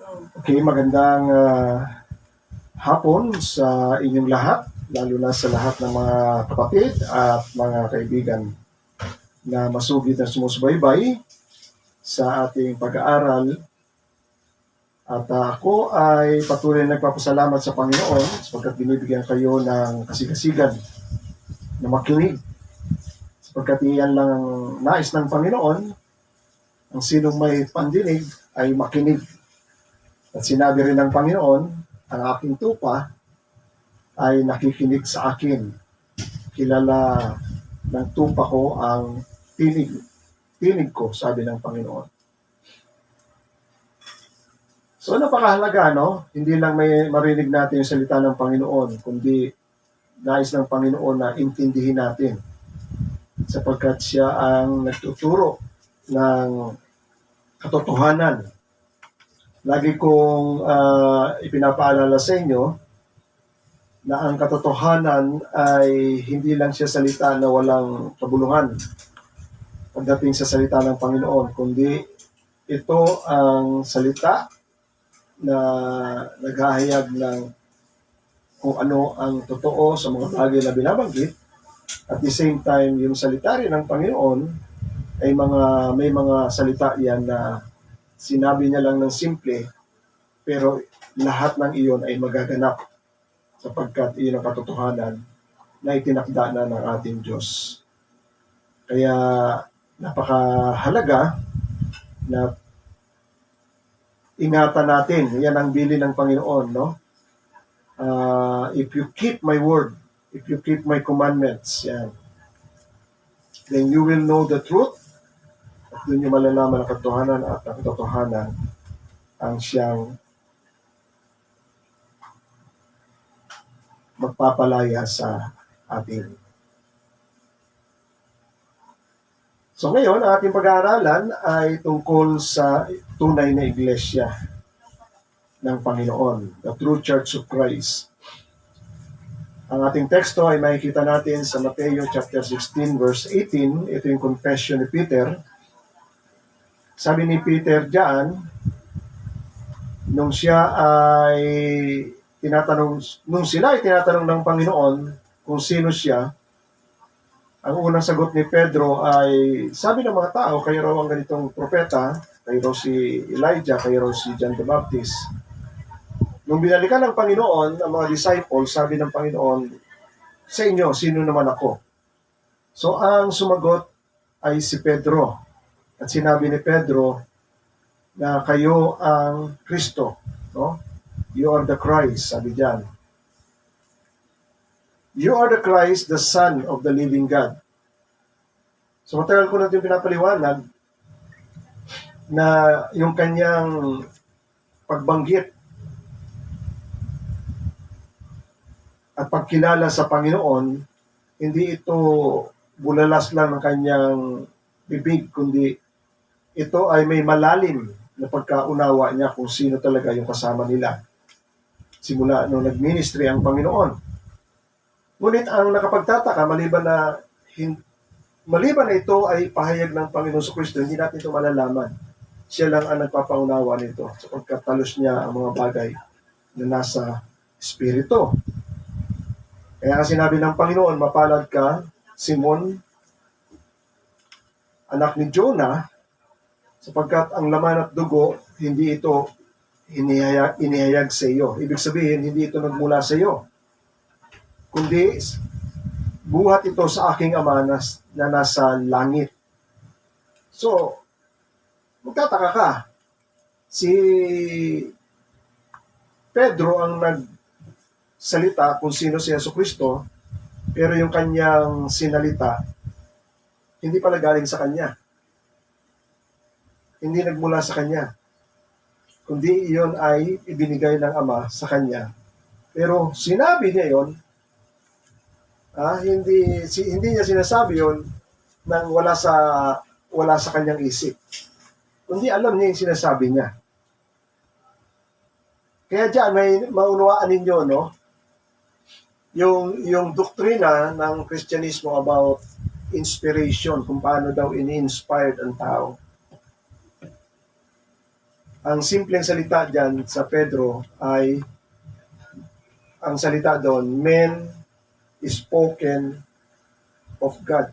Okay, magandang hapon sa inyong lahat, lalo na sa lahat ng mga kapatid at mga kaibigan na masugid na sumusubaybay sa ating pag-aaral. At ako ay patuloy na nagpapasalamat sa Panginoon sapagkat binibigyan kayo ng kasigasigan na makinig. Sapagkat iyan lang ang nais ng Panginoon, ang sinong may pandinig ay makinig. At sinabi rin ng Panginoon, ang aking tupa ay nakikinig sa akin. Kilala ng tupa ko ang tinig ko, sabi ng Panginoon. So napakahalaga, no? Hindi lang may marinig natin yung salita ng Panginoon, kundi nais ng Panginoon na intindihin natin. Sapagkat siya ang nagtuturo ng katotohanan. Lagi kong ipinapaalala sa inyo na ang katotohanan ay hindi lang siya salita na walang kabuluhan pagdating sa salita ng Panginoon, kundi ito ang salita na naghahayag ng kung ano ang totoo sa mga bagay na binabanggit. At the same time, yung salita rin ng Panginoon ay may mga salita yan na sinabi niya lang ng simple, pero lahat ng iyon ay magaganap sapagkat iyon ang katotohanan na itinakda na ng ating Diyos. Kaya napakahalaga na ingatan natin. Yan ang bilin ng Panginoon, no? If you keep my word, if you keep my commandments, yan, then you will know the truth at doon nyo malalaman ang katotohanan at ang katotohanan ang siyang magpapalaya sa atin. So ngayon, ang ating pag-aaralan ay tungkol sa tunay na iglesia ng Panginoon, the true Church of Christ. Ang ating teksto ay makikita natin sa Mateo chapter 16 verse 18. Ito yung confession ni Peter. Sabi ni Peter diyan, nung sila ay tinatanong ng Panginoon kung sino siya, ang unang sagot ni Pedro ay, sabi ng mga tao, kayo raw ang ganitong propeta, kayo raw si Elijah, kayo raw si John the Baptist. Nung binalikan ng Panginoon, ang mga disciples, sabi ng Panginoon, sa inyo, sino naman ako? So ang sumagot ay si Pedro. At sinabi ni Pedro na kayo ang Kristo, no? You are the Christ, sabi diyan. You are the Christ, the Son of the living God. So matagal ko natin pinapaliwanag na yung kanyang pagbanggit at pagkilala sa Panginoon, hindi ito bulalas lang ng kanyang bibig, kundi ito ay may malalim na pagkaunawa niya kung sino talaga yung kasama nila. Simula nung nag-ministry ang Panginoon. Ngunit ang nakapagtataka, maliban na ito ay pahayag ng Panginoon sa Kristo, hindi natin ito malalaman. Siya lang ang nagpapaunawa nito sapagkat talos niya ang mga bagay na nasa Espiritu. Kaya sinabi ng Panginoon, mapalad ka, Simon, anak ni Jonah, sapagkat ang laman at dugo, hindi ito inihayag sa iyo. Ibig sabihin, hindi ito nagmula sa iyo, kundi buhat ito sa aking Ama na nasa langit. So, magtataka ka, si Pedro ang nagsalita kung sino si Jesucristo, pero yung kanyang sinalita, hindi pala galing sa kanya. Hindi nagmula sa kanya, kundi iyon ay ibinigay ng Ama sa kanya. Pero sinabi niya yon, hindi niya sinasabi yon nang wala sa kanyang isip, kundi alam niya yung sinasabi niya. Kaya diyan may maunawaan ninyo, no? Yung doktrina ng Kristyanismo about inspiration, kung paano daw ini-inspired ang tao. Ang simpleng salita dyan sa Pedro ay, ang salita doon, men spoken of God.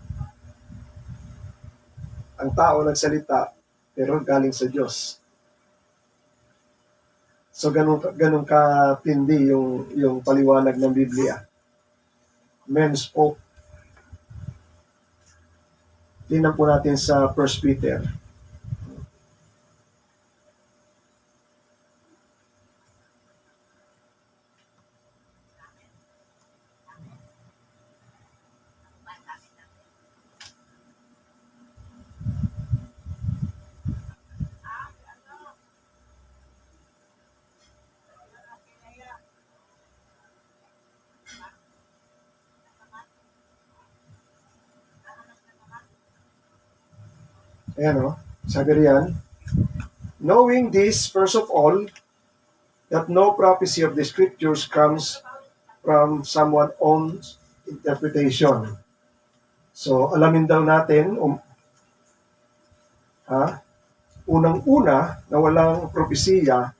Ang tao nagsalita, pero galing sa Diyos. So, ganun katindi yung paliwanag ng Biblia. Men spoke. Tingnan po natin sa 1 Peter. Ayan o, sabi riyan, knowing this, first of all, that no prophecy of the scriptures comes from someone's own interpretation. So, alamin daw natin, unang-una na walang propesiya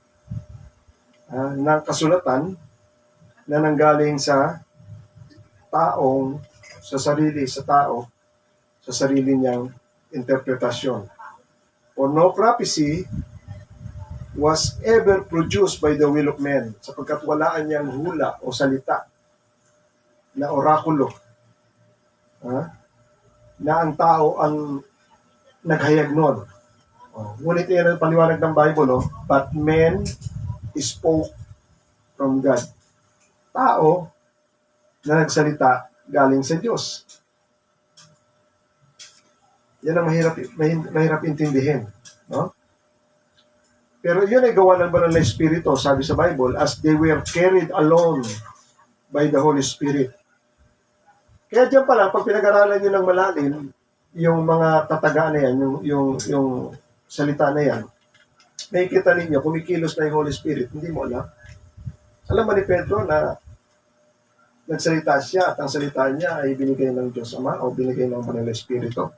ng kasulatan na nanggaling sa taong, sa sarili niyang interpretasyon. For no prophecy was ever produced by the will of men, sapagkat walaan niyang hula o salita na orakulo na ang tao ang naghayag nun. Ngunit yan ang paliwanag ng Bible, but men spoke from God. Tao na nagsalita galing sa Diyos. Yan ang mahirap intindihin. No? Pero yun ay gawa ng banal na Espiritu, sabi sa Bible, as they were carried along by the Holy Spirit. Kaya dyan pala, pag pinag-aralan nyo ng malalim, yung mga tataga na yan, yung salita na yan, nakikita ninyo, kumikilos na yung Holy Spirit, hindi mo alam. Alam mo ni Pedro na nagsalita siya at ang salita niya ay binigay ng Diyos Ama o binigay ng banal na Espiritu.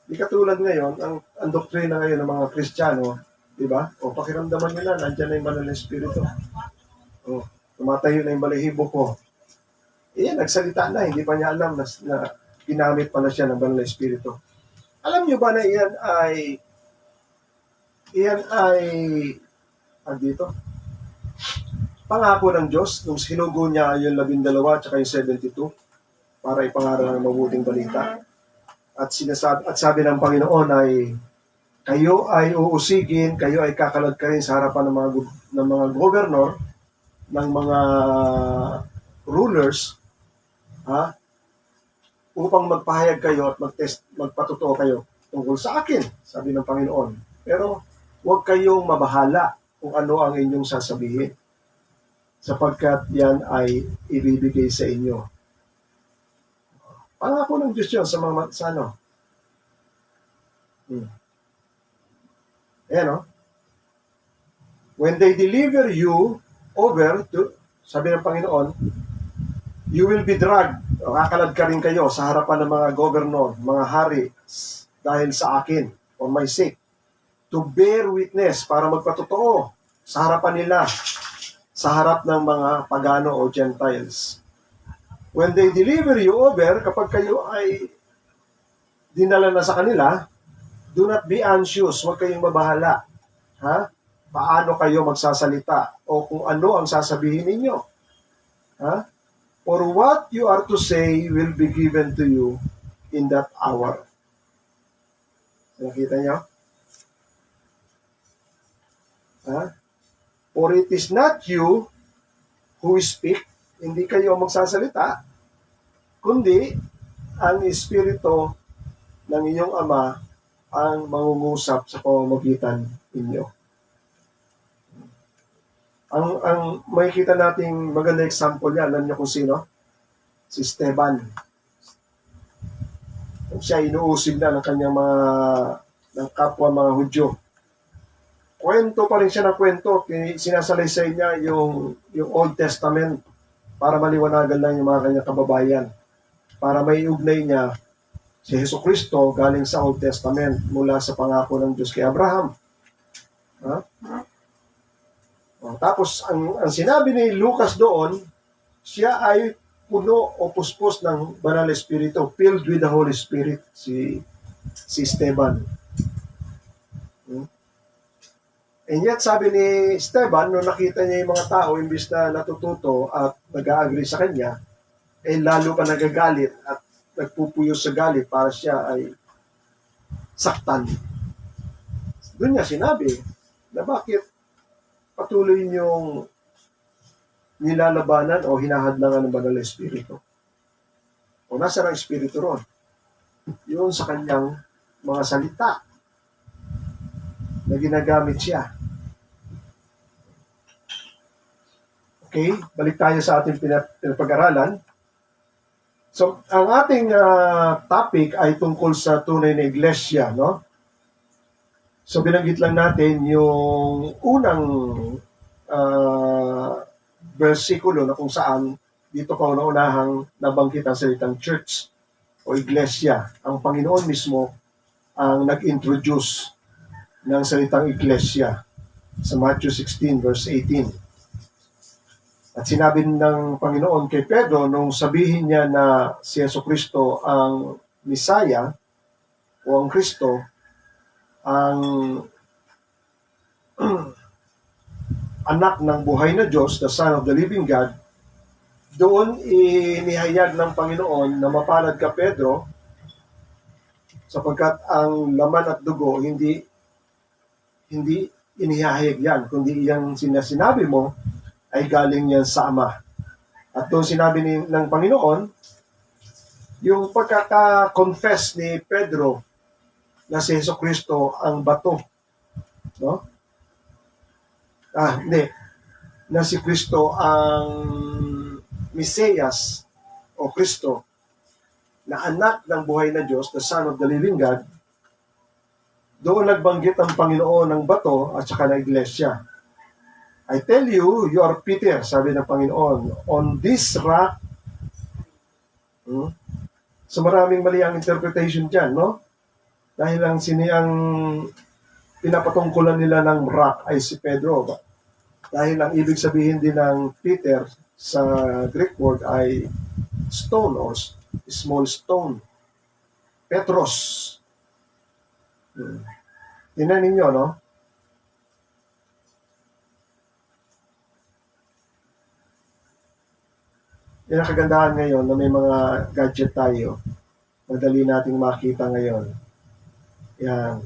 Di katulad ngayon, ang doktrina ngayon ng mga Kristiyano, di ba? O pakiramdaman nyo na, nandiyan na yung banal na Espiritu. O, tumatayo na yung balahibo ko. Nagsalita na, hindi pa niya alam na ginamit pala siya ng banal na Espiritu. Alam niyo ba na iyan ay dito? Pangako ng Diyos nung sinugo niya yung 12 at saka yung 72 para ipangaral ng mabuting balita. At sabi ng Panginoon ay kayo ay uusigin, kayo ay kakalagkarin sa harapan ng mga governor, ng mga rulers, upang magpahayag kayo at magpatotoo kayo tungkol sa akin, sabi ng Panginoon. Pero huwag kayong mabahala kung ano ang inyong sasabihin, sapagkat yan ay ibibigay sa inyo. Pangako ng Diyos yun sa mga when they deliver you over to, sabi ng Panginoon, you will be dragged, kakalad ka rin kayo sa harapan ng mga governor, mga hari, dahil sa akin, for my sake, to bear witness, para magpatotoo sa harapan nila, sa harap ng mga pagano o Gentiles. When they deliver you over, kapag kayo ay dinala na sa kanila, do not be anxious, huwag kayong mabahala. Paano kayo magsasalita o kung ano ang sasabihin ninyo. For what you are to say will be given to you in that hour. Nakita niyo? For it is not you who speak, hindi kayo magsasalita, kundi ang Espiritu ng inyong Ama ang mangungusap sa pamamagitan ninyo. Ang makikita nating maganda example yan, alam niyo kung sino? Si Esteban. Siya inuusig na ng kanyang ng kapwa mga Hudyo. Kwento pa rin siya ng kwento, sinasalaysay niya yung Old Testament para maliwanagan lang yung mga kanyang kababayan, para may ugnay niya Si Jesucristo galing sa Old Testament mula sa pangako ng Diyos kay Abraham. Ha? Tapos, ang sinabi ni Lucas doon, siya ay puno o puspos ng Banal Espiritu, filled with the Holy Spirit, si Esteban. And yet, sabi ni Esteban, nung nakita niya yung mga tao, imbis na natututo at nag-agree sa kanya, lalo pa nagagalit at nagpupuyo sa galit para siya ay saktan. Doon niya sinabi na bakit patuloy niyong nilalabanan o hinahadlangan ng Banal na Espiritu. O nasa ng Espiritu ron? Yun sa kanyang mga salita na ginagamit siya. Okay, balik tayo sa ating pinapag-aralan. So, ang ating topic ay tungkol sa tunay na iglesia, no? So, binanggit lang natin yung unang versikulo na kung saan dito kauna-unahang nabanggit ang salitang church o iglesia. Ang Panginoon mismo ang nag-introduce ng salitang iglesia sa Matthew 16 verse 18. At sinabi ng Panginoon kay Pedro nung sabihin niya na si Jesucristo ang Misaya o ang Kristo, ang anak ng buhay na Diyos, the Son of the Living God, doon inihayag ng Panginoon na mapalad ka, Pedro, sapagkat ang laman at dugo hindi inihayag yan, kundi iyang sinabi mo ay galing yan sa Ama. At doon sinabi ng Panginoon, yung pagkaka-confess ni Pedro na si Jesucristo ang bato, no? Na si Kristo ang Mesiyas o Kristo na anak ng buhay na Diyos, the Son of the Living God. Doon nagbanggit ang Panginoon ng bato at saka ng iglesia. I tell you, you are Peter, sabi ng Panginoon, on this rock. So maraming mali ang interpretation dyan, no? Dahil ang pinapatungkulan nila ng rock ay si Pedro. Dahil ang ibig sabihin din ng Peter sa Greek word ay stone or small stone. Petros. Tingnan ninyo, no? Yan ang kagandahan ngayon na may mga gadget tayo. Madali nating makita ngayon. Yan.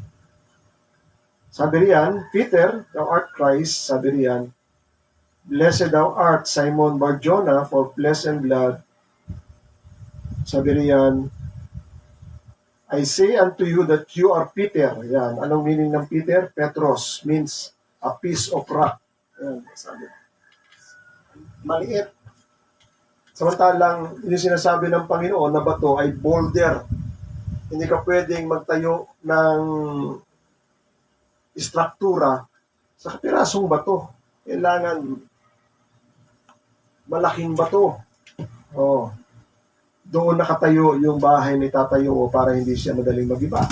Sabi riyan, Peter, thou art Christ, sabi riyan, blessed thou art, Simon Bar-Jonah, for flesh and blood. Sabi riyan, I say unto you that you are Peter. Yan. Anong meaning ng Peter? Petros means a piece of rock. Yan. Sabi. Maliit. Samantalang, yung sinasabi ng Panginoon na bato ay boulder. Hindi ka pwedeng magtayo ng istruktura sa kapirasong bato. Kailangan malaking bato. Doon nakatayo yung bahay ni tatayo para hindi siya madaling magiba.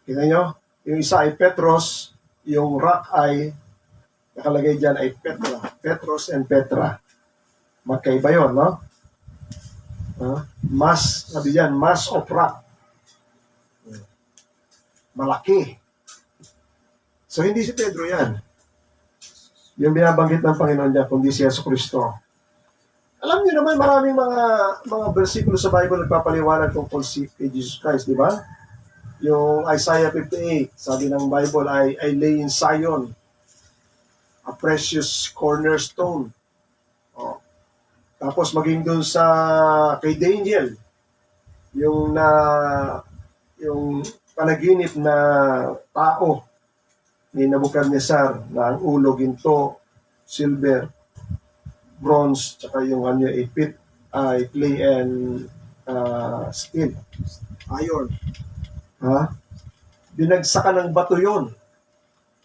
Tingnan nyo, yung isa ay Petros, yung rock ay nakalagay dyan ay Petra. Petros and Petra. Magkaiba yun, no? Mass, sabi dyan, mass of rock. Malaki. So, hindi si Pedro yan. Yung binabanggit ng Panginoon niya, kundi si Jesucristo. Alam niyo naman, maraming mga versikulo sa Bible nagpapaliwanag tungkol kay Jesus Christ, di ba? Yung Isaiah 58, sabi ng Bible, I lay in Zion a precious cornerstone. Tapos maging doon sa kay Daniel, yung panaginip na tao ni Nebuchadnezzar na ang ulo, ginto, silver, bronze, tsaka yung pit ay clay and steel, iron. Binagsakan ng bato yon.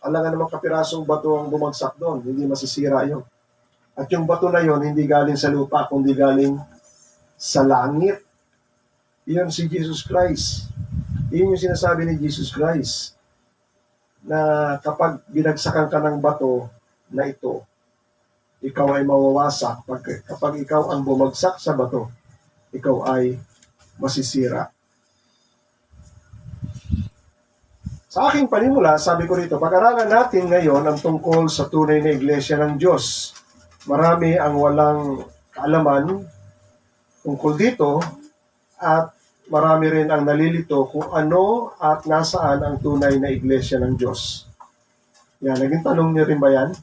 Alam nga naman kapirasong bato ang bumagsak doon, hindi masisira yun. At yung bato na yon hindi galing sa lupa, kundi galing sa langit. Iyon si Jesus Christ. Iyon yung sinasabi ni Jesus Christ, na kapag binagsakan ka ng bato na ito, ikaw ay mawawasak. Kapag ikaw ang bumagsak sa bato, ikaw ay masisira. Sa aking panimula, sabi ko rito, pag-aralan natin ngayon ang tungkol sa tunay na iglesia ng Diyos. Marami ang walang kaalaman tungkol dito at marami rin ang nalilito kung ano at nasaan ang tunay na iglesia ng Diyos. Yan, naging tanong niyo rin ba yan?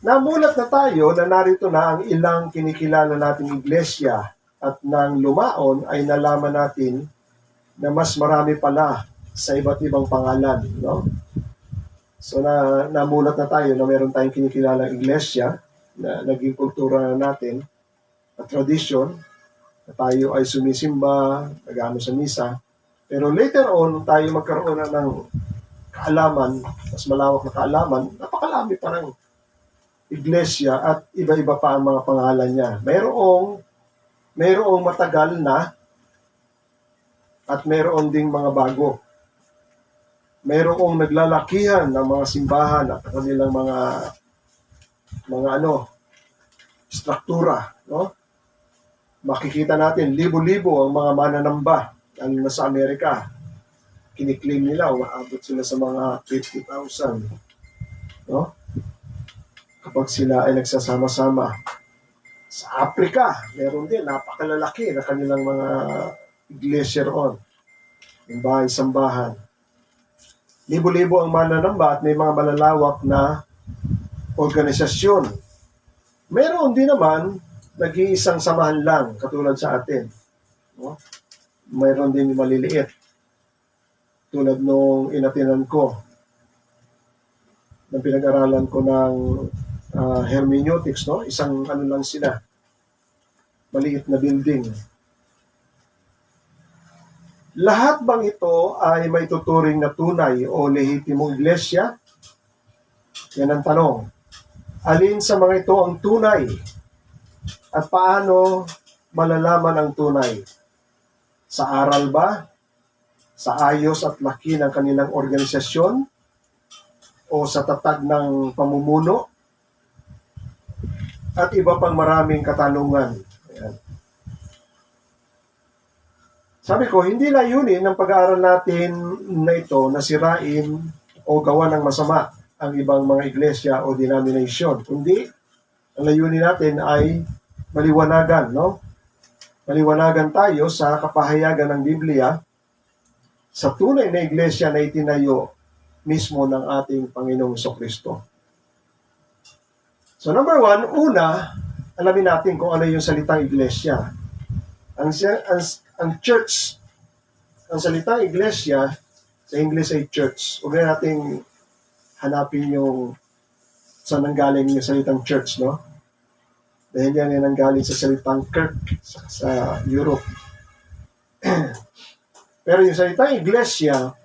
Namulat na tayo na narito na ang ilang kinikilala nating iglesia at nang lumaon ay nalaman natin na mas marami pala sa iba't ibang pangalan, no? So namulat na tayo na meron tayong kinikilalang iglesia na naging kultura na natin at tradisyon na tayo ay sumisimba, nag-ano sa misa. Pero later on, tayo magkaroon na ng kaalaman, mas malawak na kaalaman, napakalami pa ng iglesia at iba-iba pa ang mga pangalan niya. Mayroong matagal na at mayroon ding mga bago. Mayroong naglalakihan ng mga simbahan at kanilang mga struktura, no? Makikita natin libo-libo ang mga mananamba ang nasa Amerika. Kiniklaim nila umaabot sila sa mga 50,000, no? Kapag sila ay nagsasama-sama. Sa Africa, meron din napakalalaki na kanilang mga iglesia roon. Yung bahay-sambahan. Libo-libo ang mananamba at may mga malalawak na organisasyon. Meron din naman nag-iisang samahan lang, katulad sa atin. No? Mayroon din maliliit. Tulad nung inatinan ko, nang pinag-aralan ko ng hermeneutics, no? Isang lang sila, maliit na building. Lahat bang ito ay may tuturing na tunay o lehitimong iglesia? Yan ang tanong. Alin sa mga ito ang tunay? At paano malalaman ang tunay? Sa aral ba? Sa ayos at laki ng kanilang organisasyon? O sa tatag ng pamumuno? At iba pang maraming katanungan. Ayan. Sabi ko, hindi layunin ng pag-aaral natin na ito na sirain o gawa ng masama ang ibang mga iglesia o denomination. Kundi, ang layunin natin ay maliwanagan, no? Maliwanagan tayo sa kapahayagan ng Biblia sa tunay na iglesia na itinayo mismo ng ating Panginoong Jesucristo. So number one, alamin natin kung ano yung salitang iglesia. Ang church, ang salitang iglesia, sa English ay church. Huwag na natin hanapin yung saan nanggaling yung salitang church, no? Dahil yan ay nanggaling sa salitang kirk sa Europe. Pero yung salitang iglesia,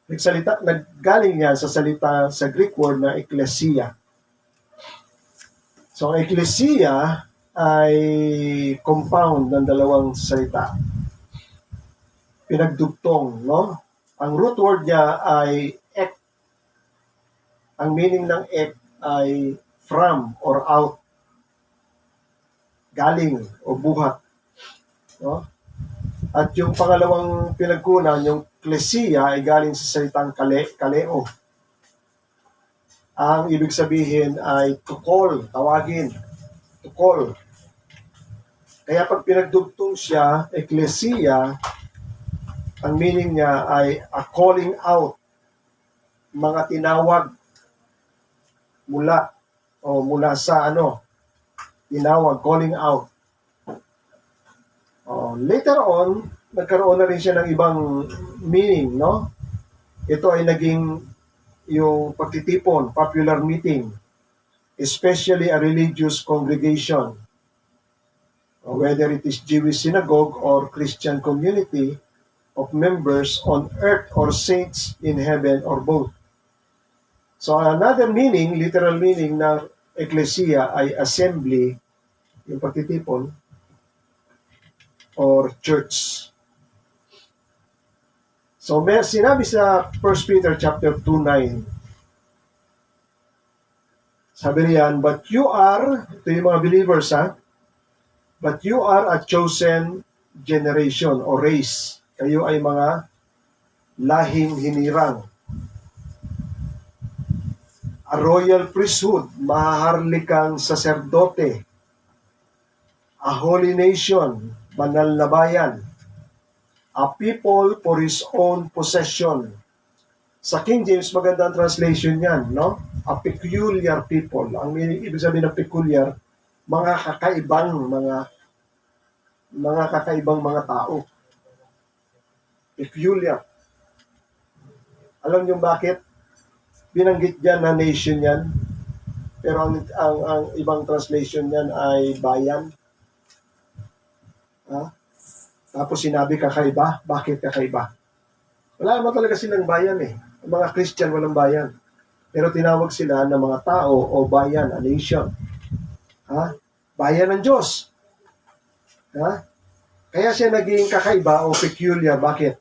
naggaling yan sa salita sa Greek word na ekklesia. So, ang ekklesia ay compound ng dalawang salita. Pinagdugtong, no? Ang root word niya ay ek. Ang meaning ng ek ay from or out. Galing o buhat. No? At yung pangalawang pinagkunan, yung klesia, ay galing sa salitang kaleo. Ang ibig sabihin ay to call, tawagin. To call. Kaya pag pinagdugtong siya, ekklesia, ang meaning niya ay a calling out, mga tinawag mula sa tinawag, calling out. Later on, nagkaroon na rin siya ng ibang meaning, no? Ito ay naging yung pagtitipon, popular meeting, especially a religious congregation, whether it is Jewish synagogue or Christian community of members on earth or saints in heaven or both. So another meaning, literal meaning na ecclesia ay assembly, yung pagtitipon, or church. So, may sinabi sa 1 Peter chapter 2:9. Sabi niyan, but you are, ito yung mga believers but you are a chosen generation or race. Kayo ay mga lahing hinirang. A royal priesthood, mahaharlikang saserdote. A holy nation, banal na bayan. A people for his own possession. Sa King James, magandang translation yan, no? A peculiar people. Ang ibig sabihin ng peculiar, mga kakaibang mga tao. Peculiar. Alam niyo bakit? Binanggit diyan na nation yan. Pero ang ibang translation niyan ay bayan. Tapos sinabi kakaiba. Bakit kakaiba? Wala naman talaga silang bayan eh. Ang mga Christian walang bayan. Pero tinawag sila ng mga tao o bayan, a nation. Bayan ng Diyos. Kaya siya naging kakaiba o peculiar. Bakit?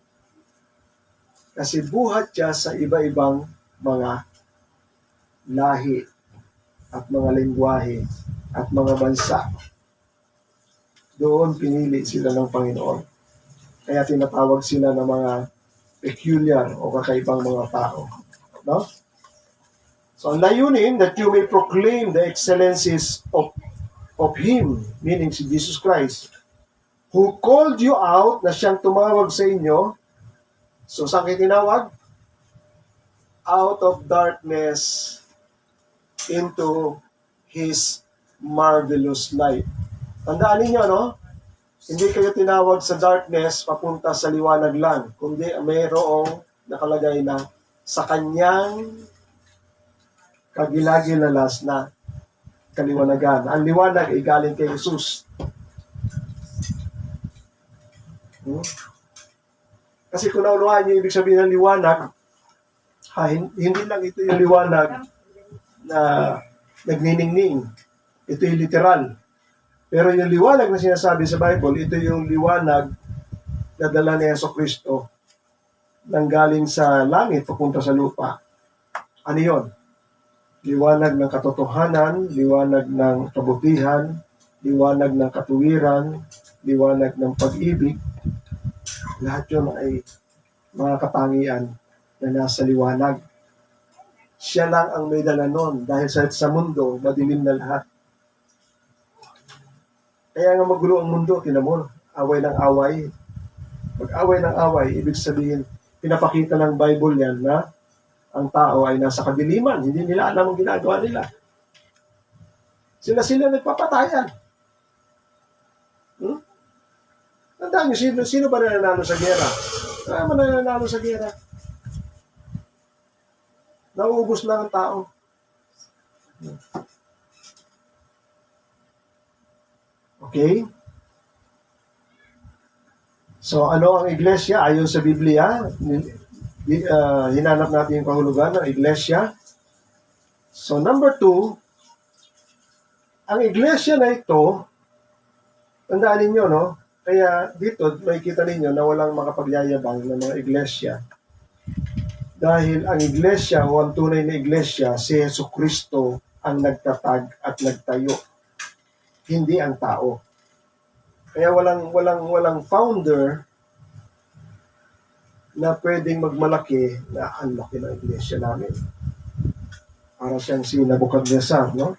Kasi buhat siya sa iba-ibang mga lahi at mga lengguwahe at mga bansa. Doon pinili sila ng Panginoon. Kaya tinatawag sila ng mga peculiar o kakaibang mga tao. No? So, ang layunin that you may proclaim the excellencies of Him, meaning si Jesus Christ, who called you out, na siyang tumawag sa inyo. So, saan kayo tinawag? Out of darkness into His marvelous light. Tandaan ninyo, no? Hindi kayo tinawag sa darkness papunta sa liwanag lang, kundi mayroong nakalagay na sa kanyang kagilagilalas na kaliwanagan. Ang liwanag ay galing kay Jesus. Kasi kung naunawahan niyo ibig sabihin ng liwanag, hindi lang ito yung liwanag na nagniningning. Ito yung literal. Pero yung liwanag na sinasabi sa Bible, ito yung liwanag na dala ni Jesucristo nang galing sa langit papunta sa lupa. Ano yun? Liwanag ng katotohanan, liwanag ng kabutihan, liwanag ng katuwiran, liwanag ng pag-ibig. Lahat yun ay mga katangian na nasa liwanag. Siya lang ang may dala nun dahil sa mundo, madilim na lahat. Kaya nga magulo ang mundo, tinamon, away ng away. Pag-away ng away, ibig sabihin, pinapakita ng Bible yan na ang tao ay nasa kadiliman. Hindi nila alam ang ginagawa nila. Sila nagpapatayan. Tandaan nyo, sino ba nananalo sa gera? Wala man nananalo sa gera. Nauubos lang ang tao. Okay? So, ano ang iglesia? Ayon sa Biblia, hinanap natin yung kahulugan ng iglesia. So, number 2, ang iglesia na ito, tandaan ninyo, no? Kaya dito, makikita ninyo na walang makapagyayabang ng mga iglesia. Dahil ang iglesia o ang tunay na iglesia, si Jesucristo ang nagtatag at nagtayo. Hindi ang tao. Kaya walang founder na pwedeng magmalaki na ang laki ng iglesia namin. Para siyang si Nebuchadnezzar, no?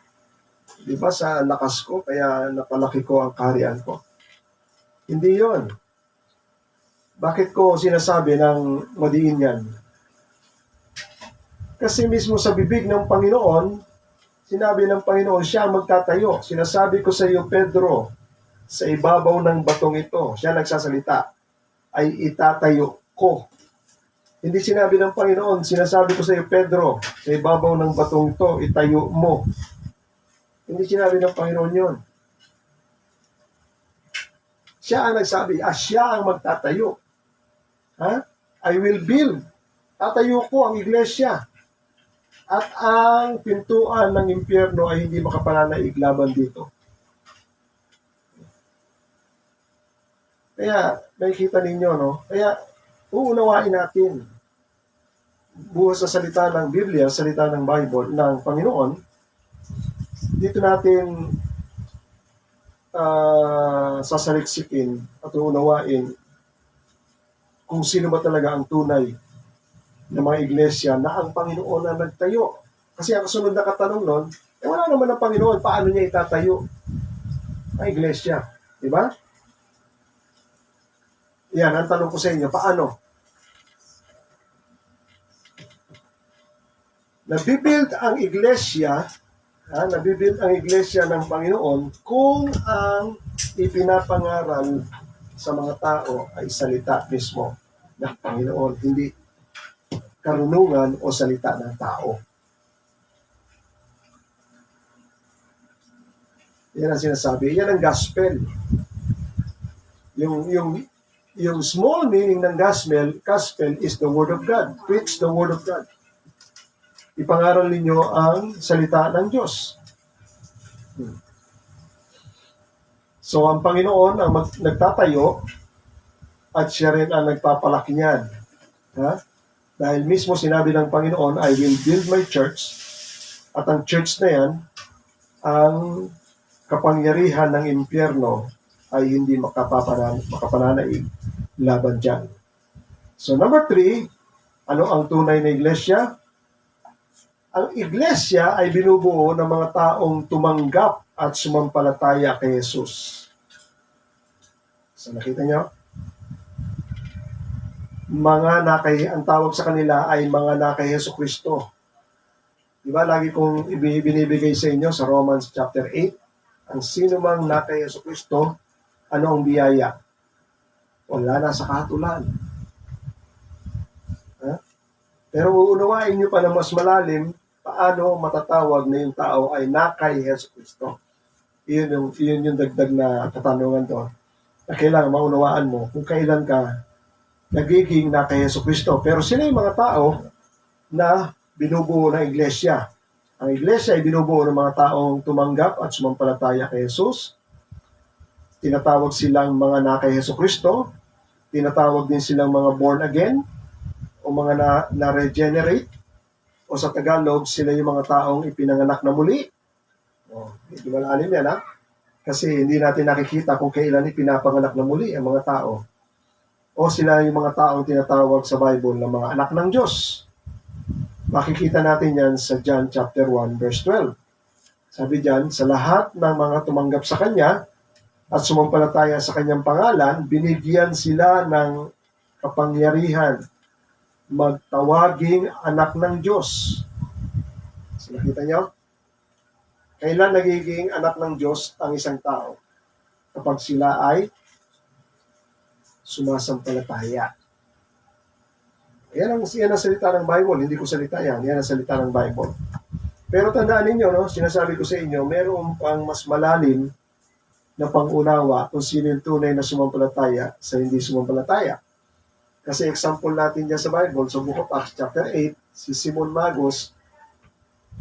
Di ba sa lakas ko, kaya napalaki ko ang kaharian ko? Hindi yon. Bakit ko sinasabi ng madiin yan? Kasi mismo sa bibig ng Panginoon, sinabi ng Panginoon, siya ang magtatayo. Sinasabi ko sa iyo, Pedro, sa ibabaw ng batong ito, siya nagsasalita, ay itatayo ko. Hindi sinabi ng Panginoon, sinasabi ko sa iyo, Pedro, sa ibabaw ng batong ito, itayo mo. Hindi sinabi ng Panginoon yun. Siya ang nagsabi, siya ang magtatayo. I will build. Tatayo ko ang iglesia. At ang pintuan ng impyerno ay hindi makapananaig laban dito. Kaya, nakikita ninyo, no? Kaya, uunawain natin. Bukas sa salita ng Biblia, salita ng Bible, ng Panginoon, dito natin sasaliksikin at uunawain kung sino ba talaga ang tunay na mga iglesia na ang Panginoon na nagtayo. Kasi ang kasunod na katanong nun, wala naman ang Panginoon, paano niya itatayo ang iglesia? Diba? Yan, ang tanong ko sa inyo, paano? Nabibuild ang iglesia, nabibuild ang iglesia ng Panginoon kung ang ipinapangaral sa mga tao ay salita mismo ng Panginoon, hindi karunungan o salita ng tao. Yan ang sinasabi. Yan ang gospel. Yung small meaning ng gospel is the word of God. Preach the word of God. Ipangaral ninyo ang salita ng Diyos. So, ang Panginoon ang nagtatayo at siya rin ang nagpapalaki niyan. Dahil mismo sinabi ng Panginoon, I will build my church. At ang church na yan, ang kapangyarihan ng impyerno ay hindi makapananaig laban dyan. So, number 3, ano ang tunay na iglesia? Ang iglesia ay binubuo ng mga taong tumanggap at sumampalataya kay Jesus. So, nakita nyo? Ang tawag sa kanila ay mga nakay Jesucristo. Diba, lagi kong binibigay sa inyo sa Romans chapter 8, ang sino mang nakay Jesucristo, ano ang biyaya? Wala na sa kahatulan. Pero uunawain nyo pa na mas malalim, paano matatawag na yung tao ay nakay Jesucristo? Yun yung dagdag na katanungan to. Na kailangan maunawaan mo kung kailan ka nagiging nakay Jesucristo. Pero sila yung mga tao na binubuo ng iglesia. Ang iglesia ay binubuo ng mga taong tumanggap at sumampalataya kay Jesus. Tinatawag silang mga nakay Jesucristo. Tinatawag din silang mga born again o mga na-regenerate. O sa Tagalog, sila yung mga taong ipinanganak na muli. Medyo malalim yan, ha? Kasi hindi natin nakikita kung kailan ipinapanganak na muli ang mga tao. O sila yung mga taong tinatawag sa Bible na mga anak ng Diyos. Makikita natin yan sa John chapter 1, verse 12. Sabi diyan, sa lahat ng mga tumanggap sa Kanya at sumampalataya sa Kanyang pangalan, binigyan sila ng kapangyarihan magtawaging anak ng Diyos. So, nakita nyo? Kailan nagiging anak ng Diyos ang isang tao? Kapag sila ay sumasampalataya. Yan ang salita ng Bible. Hindi ko salita yan. Yan ang salita ng Bible. Pero tandaan ninyo, no? Sinasabi ko sa inyo, meron pang mas malalim na pangunawa kung sino yung tunay na sumampalataya sa hindi sumampalataya. Kasi example natin dyan sa Bible, sa Book of Acts chapter 8, si Simon Magus,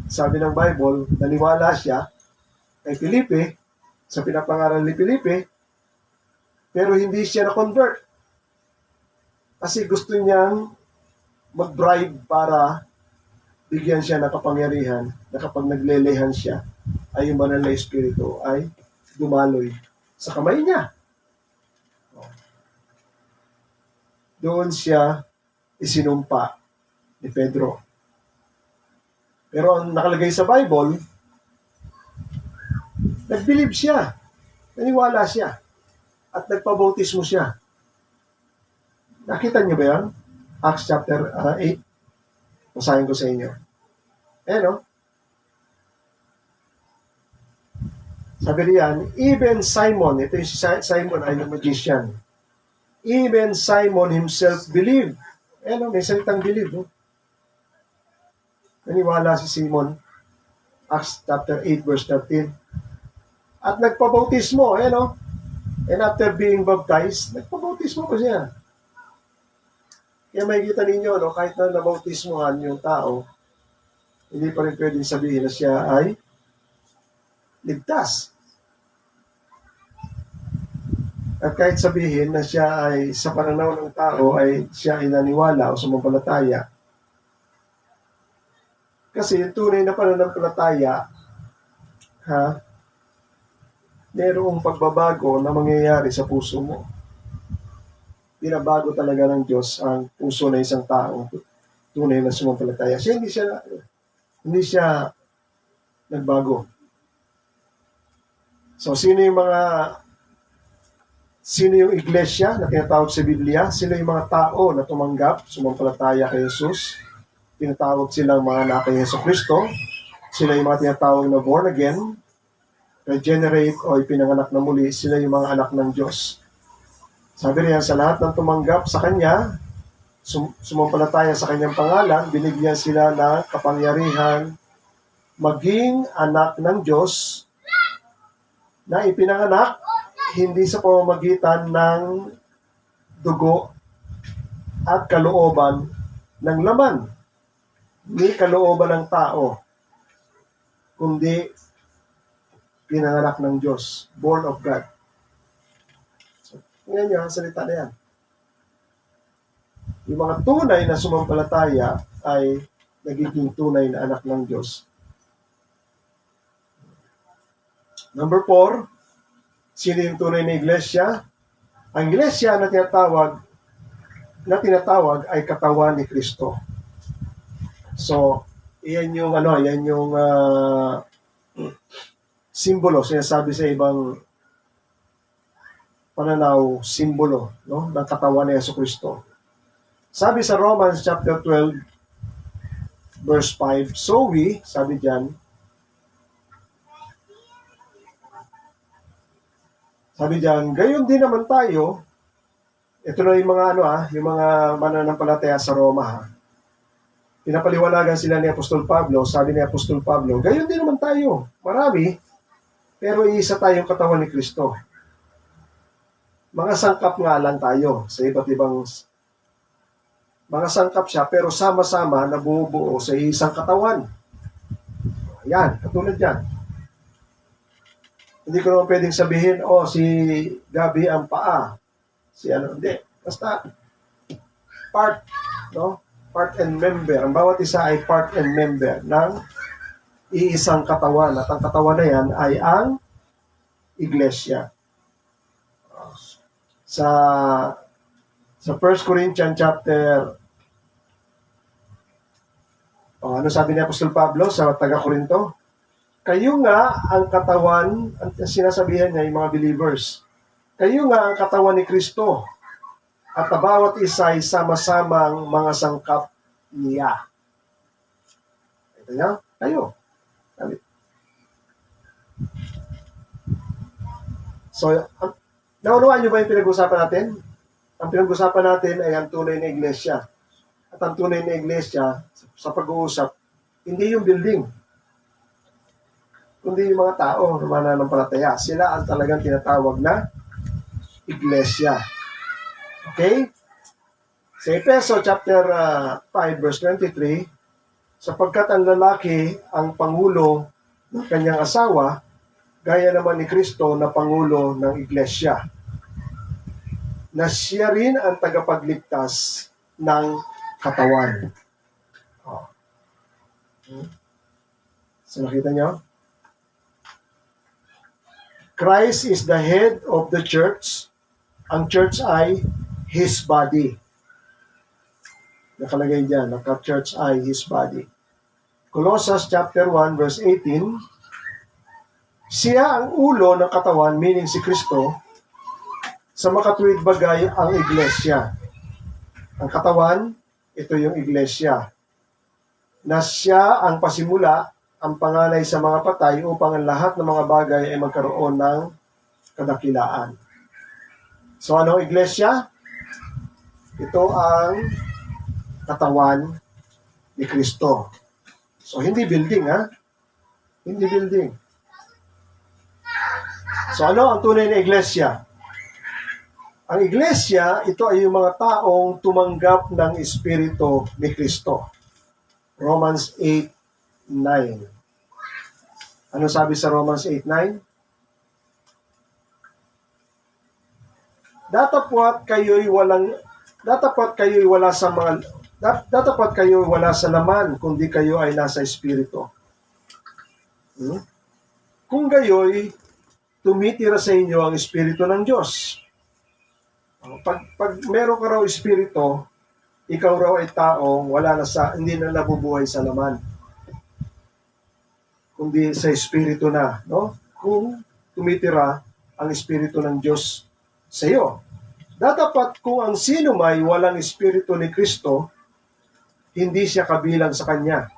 sabi ng Bible, naniwala siya kay Felipe, sa pinapangaral ni Felipe, pero hindi siya na-convert. Kasi gusto niyang mag-bribe para bigyan siya ng kapangyarihan na kapag naglelehan siya, ay yung banal na espiritu ay dumaloy sa kamay niya. Doon siya isinumpa ni Pedro. Pero ang nakalagay sa Bible, nag-believe siya, naniwala siya, at nagpabautismo siya. Nakita niyo ba yan? Acts chapter 8. Basahin ko sa inyo. No? Sabi riyan, even Simon, ito yung si Simon ay magician. Even Simon himself believed. No? May salitang believe. No? Naniwala si Simon. Acts chapter 8 verse 13. At nagpabautismo. No? And after being baptized, nagpabautismo pa siya. Kaya makikita ninyo, no, kahit na nabautismohan yung tao, hindi pa rin pwedeng sabihin na siya ay ligtas. At kahit sabihin na siya ay sa pananaw ng tao ay siya ay naniwala o sumampalataya, kasi yung tunay na pananampalataya, mayroong pagbabago na mangyayari sa puso mo. Binabago talaga ng Diyos ang puso ng isang tao tunay na sumampalataya. Hindi siya nagbago. So, sino yung iglesia na tinatawag sa Biblia? Sila yung mga tao na tumanggap, sumampalataya kay Jesus. Tinatawag silang mga anak kay Yesu Kristo. Sila yung mga tinatawag na born again, regenerate o ipinanganak na muli. Sila yung mga anak ng Diyos. Sabi niya, sa lahat ng tumanggap sa Kanya, sumampalataya sa Kanyang pangalan, binigyan sila ng kapangyarihan maging anak ng Diyos na ipinanganak hindi sa pamamagitan ng dugo at kalooban ng laman, hindi kalooban ng tao, kundi pinanganak ng Diyos, born of God. So, ngayon yun, ang salita na yan. Yung mga tunay na sumampalataya ay nagiging tunay na anak ng Diyos. Number 4, sino yung tunay na iglesia? Ang iglesia na tinatawag ay katawan ni Kristo. So, yan yung simbolo, sinasabi sa ibang pananaw, simbolo, no, ng katawan ni Yesu Kristo. Sabi sa Romans chapter 12 verse 5, so sabi diyan, gayon din naman tayo. Ito na yung mga yung mga mananampalataya sa Roma, Pinapaliwanagan sila ni Apostol Pablo. Sabi ni Apostol Pablo, gayon din naman tayo. Marami, pero iisa tayong katawan ni Kristo. Mga sangkap nga lang tayo sa iba't ibang mga sangkap siya, pero sama-sama na bumubuo sa isang katawan. Yan, katulad yan. Hindi ko naman pwedeng sabihin, si Gabi ang paa. Hindi. Basta, part, no? Part and member. Ang bawat isa ay part and member ng iisang katawan. At ang katawan na yan ay ang iglesia. Sa 1 Corinthians chapter ano sabi ni Apostol Pablo sa taga-Corinto? Kayo nga ang katawan, ang sinasabihan niya yung mga believers, kayo nga ang katawan ni Kristo at bawat isa ay sama-samang mga sangkap niya. Ito niya, kayo. So, naunawaan niyo ba yung pinag-usapan natin? Ang pinag-usapan natin ay ang tunay na iglesia. At ang tunay na iglesia, sa pag-uusap, hindi yung building, kundi yung mga tao na mananampalataya. Sila ang talagang tinatawag na iglesia. Okay? Sa Efeso chapter 5 verse 23, sapagkat ang lalaki ang pangulo ng kanyang asawa, gaya naman ni Kristo na pangulo ng iglesia, na siya rin ang tagapagligtas ng katawan. So nakita nyo? Christ is the head of the church. Ang church ay His body. Nakalagay dyan, naka-church ay His body. Colossians chapter 1 verse 18, siya ang ulo ng katawan, meaning si Kristo, sa makatuwid bagay ang iglesia. Ang katawan, ito yung iglesia, na siya ang pasimula, ang panganay sa mga patay, upang ang lahat ng mga bagay ay magkaroon ng kadakilaan. So ano iglesia? Ito ang katawan ni Kristo. So hindi building, Hindi building. So ano ang tunay na iglesia? Ang iglesia, ito ay yung mga taong tumanggap ng Espiritu ni Kristo. Romans 8:9. 8:9. Ano sabi sa Romans 8:9? Datapwat kayo'y wala sa laman, kundi kayo ay nasa espiritu. Kung gayoy, tumitira sa inyo ang espiritu ng Diyos. Pag meron ka raw espiritu, ikaw raw ay taong hindi na nabubuhay sa laman, kundi sa espiritu na, no? Kung tumitira ang espiritu ng Diyos sa iyo. Dapat kung ang sino may walang espiritu ni Kristo, hindi siya kabilang sa kanya.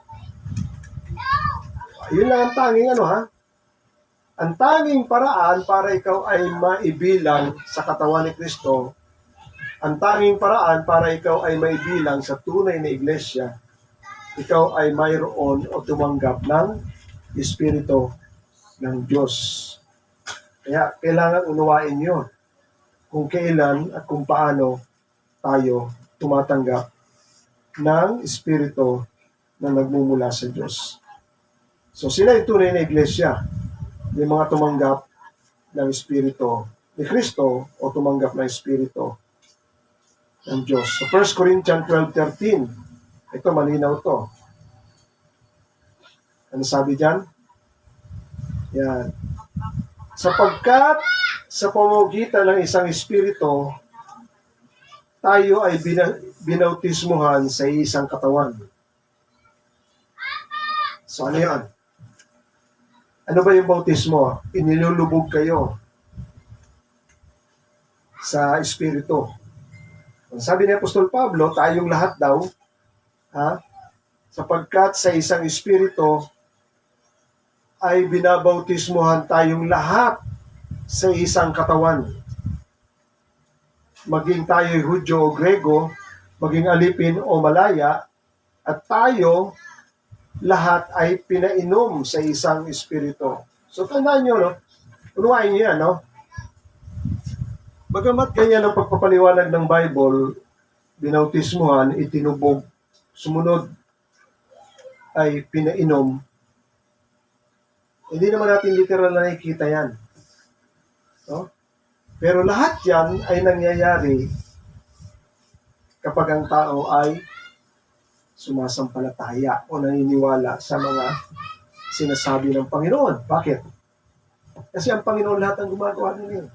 Yun lang ang tanging ang tanging paraan para ikaw ay maibilang sa katawan ni Kristo, ang tanging paraan para ikaw ay maibilang sa tunay na iglesia, ikaw ay mayroon o tumanggap ng Espiritu ng Diyos. Kaya kailangan unawain yun kung kailan at kung paano tayo tumatanggap ng Espiritu na nagmumula sa Diyos. So sila yung tunay na iglesia, yung mga tumanggap ng Espiritu ni Kristo o tumanggap ng Espiritu ng Diyos. So 1 Corinthians 12:13, ito malinaw to. Ano sabi dyan? Yan. Sapagkat sa pamamagitan ng isang Espiritu, tayo ay binautismuhan sa isang katawan. So ano yan? Ano ba yung bautismo? Inilulubog kayo sa Espiritu. Sabi ni Apostol Pablo, tayong lahat daw, sapagkat sa isang Espiritu ay binabautismuhan tayong lahat sa isang katawan. Maging tayo'y Hudyo o Grego, maging alipin o Malaya, at tayo lahat ay pinainom sa isang Espiritu. So tandaan nyo, unawain nyo yan, Bagamat ganyan ang pagpapaliwanag ng Bible, binautismuhan, itinubog, sumunod ay pinainom, hindi naman natin literal na nakikita yan. Pero lahat yan ay nangyayari kapag ang tao ay sumasampalataya o naniniwala sa mga sinasabi ng Panginoon. Bakit? Kasi ang Panginoon lahat ang gumagawa nila.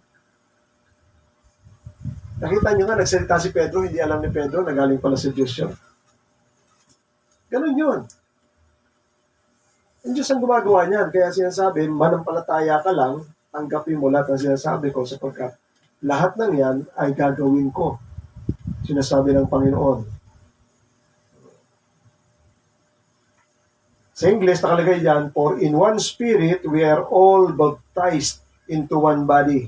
Nakita nyo nga, nagsalita si Pedro, hindi alam ni Pedro, nagaling pala sa Diyos yun. Ganun yun. Ang Diyos ang gumagawa niyan. Kaya sinasabi, manampalataya ka lang, tanggapin mo lahat ang sinasabi ko sapagkat lahat ng yan ay gagawin ko. Sinasabi ng Panginoon. Sa English, nakalagay dyan, for in one spirit we are all baptized into one body.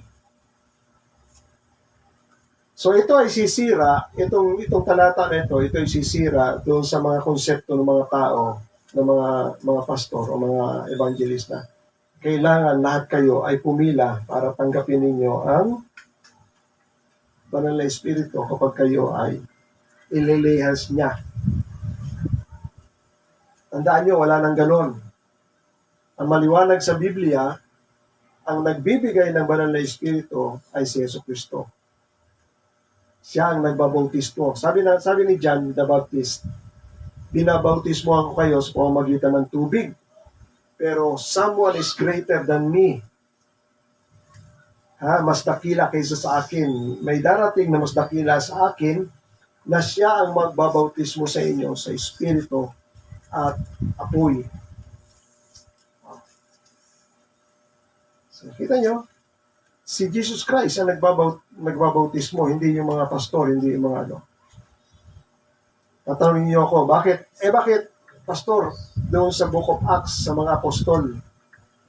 So ito ay sisira, itong talata na ito ay sisira doon sa mga konsepto ng mga tao, ng mga pastor o mga evangelista. Kailangan lahat kayo ay pumila para tanggapin ninyo ang banal na Espiritu kapag kayo ay ililihas niya. Tandaan nyo, wala nang ganon. Ang maliwanag sa Biblia, ang nagbibigay ng banal na Espiritu ay si Jesucristo. Siya ang nagbabautismo. Sabi ni John the Baptist, binabautismohan ko kayo sa pamamagitan ng tubig. Pero someone is greater than me. Mas dakila kaysa sa akin. May darating na mas dakila sa akin na siya ang magbabautismo sa inyo sa Espiritu at apoy. So, kita nyo? Si Jesus Christ ang nagbabautismo, hindi yung mga pastor, hindi yung mga Tatanungin niyo ako, bakit, pastor, doon sa Book of Acts, sa mga apostol,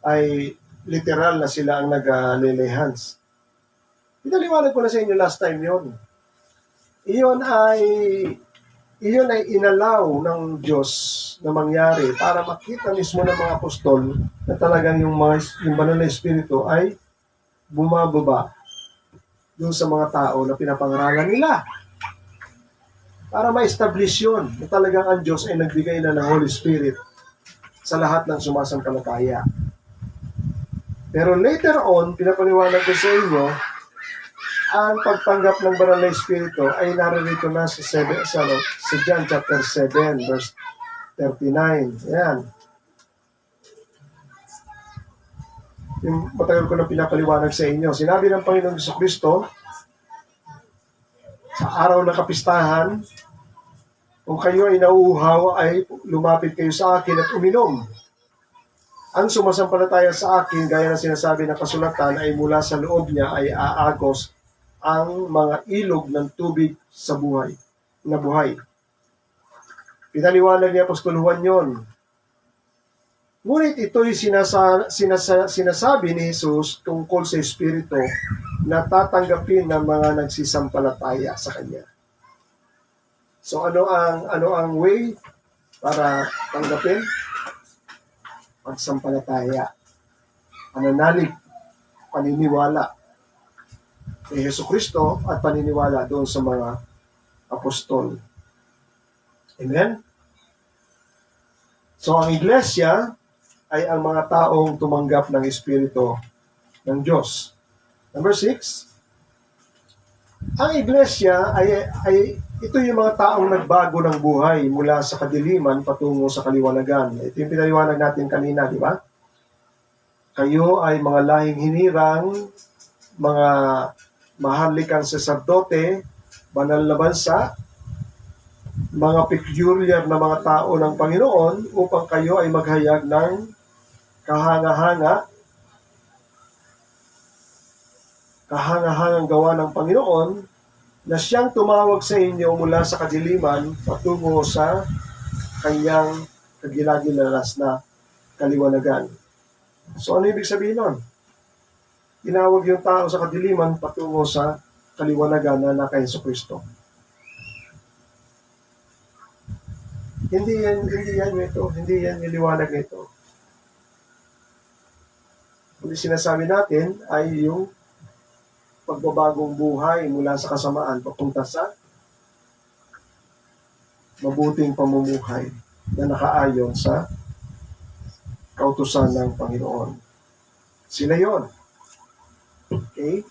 ay literal na sila ang nag-lay-hands. Pinaliwanag ko na sa inyo last time yon. Iyon ay inalaw ng Diyos na mangyari para makita mismo ng mga apostol na talagang yung banal na Espiritu ay bumababa doon sa mga tao na pinapangaralan nila. Para ma-establish yun na talagang ang Diyos ay nagbigay na ng Holy Spirit sa lahat ng sumasampalataya. Pero later on, pinapaliwanag ko sa inyo, ang pagtanggap ng banal na Espiritu ay naririto na sa John chapter 7, verse 39. Ayan. Yung matagal ko na pinapaliwanag sa inyo. Sinabi ng Panginoong Jesucristo, sa araw ng kapistahan, kung kayo ay nauuhaw, ay lumapit kayo sa akin at uminom. Ang sumasampalataya sa akin, gaya ng sinasabi ng kasulatan, ay mula sa loob niya ay aagos ang mga ilog ng tubig sa buhay. Pinaliwanag ni Apostol Juan yon. Ngunit ito'y sinasabi ni Jesus tungkol sa Espiritu na tatanggapin ng mga nagsisampalataya sa Kanya. So ano ang way para tanggapin? Pagsampalataya, pananalig, paniniwala kay Jesucristo at paniniwala doon sa mga apostol. Amen? So ang iglesia ay ang mga taong tumanggap ng Espiritu ng Diyos. Number 6, ang iglesia ay ito yung mga taong nagbago ng buhay mula sa kadiliman patungo sa kaliwanagan. Ito yung pinaliwanag natin kanina, di ba? Kayo ay mga lahing hinirang, mga maharlikang saserdote, banal na bansa, mga peculiar na mga tao ng Panginoon upang kayo ay maghayag ng kahangahangang gawa ng Panginoon na siyang tumawag sa inyo mula sa kadiliman patungo sa kanyang kagilagilalas na kaliwanagan. So ano ibig sabihin nun? Tinawag yung tao sa kadiliman patungo sa kaliwanagan na kay Jesucristo. Hindi yan niliwanag nito. Hindi sinasabi natin ay yung pagbabagong buhay mula sa kasamaan papunta sa mabuting pamumuhay na nakaayon sa kautusan ng Panginoon. Sila yon. Okay?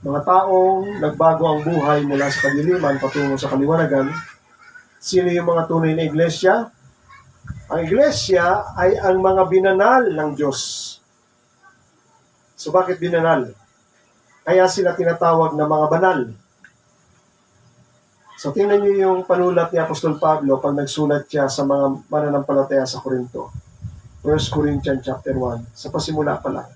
Mga taong nagbago ang buhay mula sa kadiliman patungo sa kaliwanagan. Sino yung mga tunay na iglesia? Ang iglesia ay ang mga binanal ng Diyos. So bakit binanal? Kaya sila tinatawag na mga banal. So tingnan niyo yung panulat ni Apostol Pablo pag nagsulat siya sa mga mananampalataya sa Corinto. 1 Corinthians chapter 1. Sa pasimula pa lang.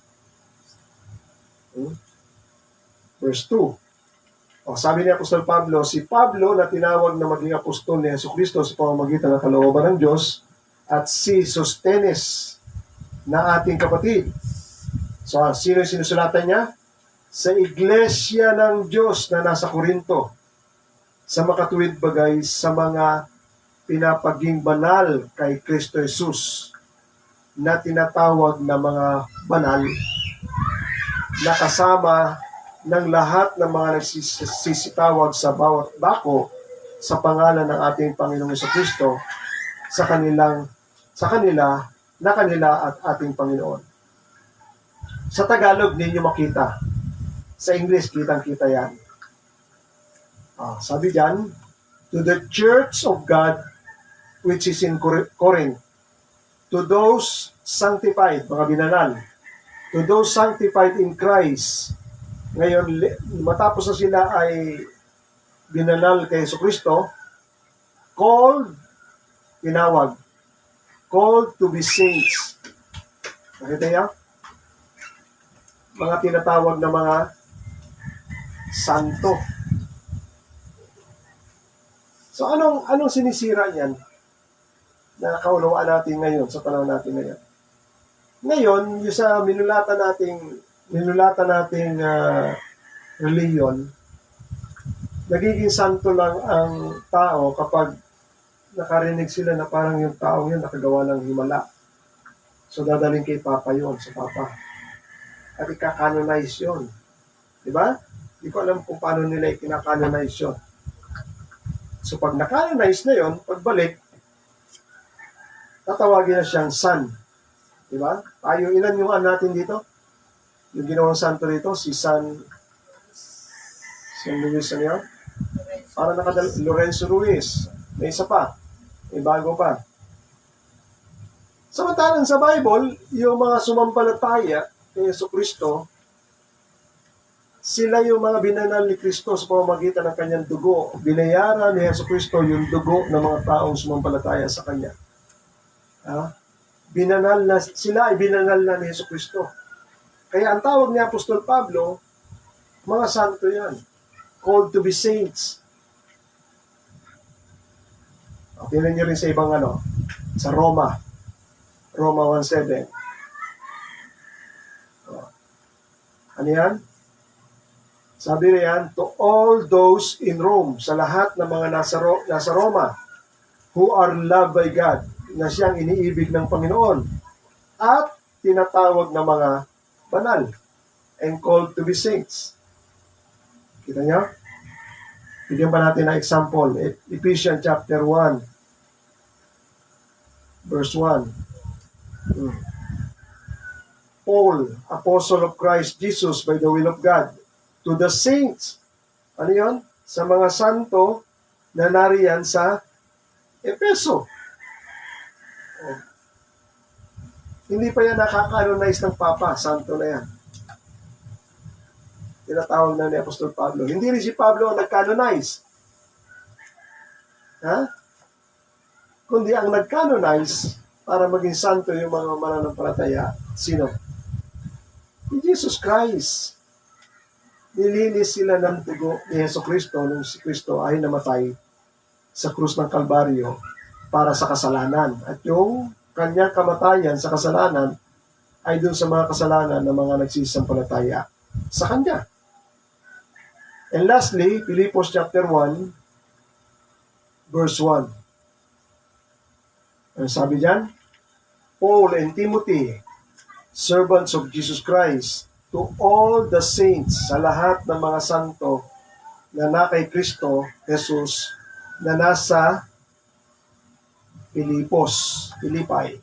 Verse 2. Sabi ni Apostol Pablo, si Pablo na tinawag na maging apostol ni Jesucristo sa pamamagitan ng kalooban ng Diyos, at si Sostenes na ating kapatid. So, sino yung sinusulatan niya? Sa iglesia ng Diyos na nasa Corinto, sa makatuwid bagay sa mga pinapaging banal kay Kristo Jesus na tinatawag na mga banal na kasama ng lahat ng mga nagsisitawag sa bawat dako sa pangalan ng ating Panginoong Jesucristo sa kanila at ating Panginoon. Sa Tagalog, ninyo makita. Sa English, kitang-kita yan. Sabi dyan, to the church of God which is in Corinth, to those sanctified, mga binanal, to those sanctified in Christ. Ngayon, matapos na sila ay binanal kay Jesucristo, tinawag, called to be saints. Nakita niya? Mga tinatawag na mga santo. So anong sinisira niyan na kaunawaan natin ngayon sa panahon natin ngayon? Ngayon, yung sa minulatan nating reliyon, nagiging santo lang ang tao kapag nakarinig sila na parang yung taong yun nakagawa ng himala. So dadaling kay Papa yun, sa Papa. At ika-canonize yun. Diba? Hindi ko alam kung paano nila ikina-canonize yun. So pag na-canonize na yun, pagbalik, tatawagin na siyang son. Diba? Tayo, ilan yung natin dito? Yung ginawang santo dito, si San Luis, ano yun? Para Lorenzo Ruiz. May isa pa. May bago pa. Samantalang sa Bible, yung mga sumampalataya kay Jesucristo, sila yung mga binanal ni Kristo sa pamamagitan ng kanyang dugo. Binayaran ni Jesucristo yung dugo ng mga taong sumampalataya sa kanya. Sila ay binanal na ni Jesucristo. Kaya ang tawag ni Apostol Pablo, mga santo yan. Called to be saints. Tingnan niyo rin sa ibang sa Roma 1:7. Ano yan? Sabi riyan, to all those in Rome, sa lahat ng mga nasa Roma, who are loved by God, na siyang iniibig ng Panginoon, at tinatawag na mga banal, and called to be saints. Kita niyo? Bigyan pa natin ng example. Ephesians chapter 1, verse 1. Paul, apostle of Christ Jesus by the will of God, to the saints. Ano yun? Sa mga santo na nariyan sa Efeso. Hindi pa yan nakaka-canonize ng Papa. Santo na yan. Tinatawag na ni Apostol Pablo. Hindi rin si Pablo ang nag-canonize. Kundi ang nag-canonize para maging santo yung mga mananampalataya. Sino? Si Jesus Christ. Nilinis sila ng dugo ni Jesucristo nung si Kristo ay namatay sa krus ng Kalbaryo para sa kasalanan. At yung kanyang kamatayan sa kasalanan ay dun sa mga kasalanan ng mga nagsisampalataya sa kanya. And lastly, Philippians chapter 1, verse 1. Ano sabi dyan? Paul and Timothy, servants of Jesus Christ, to all the saints, sa lahat ng mga santo na kay Kristo Jesus na nasa Philippi.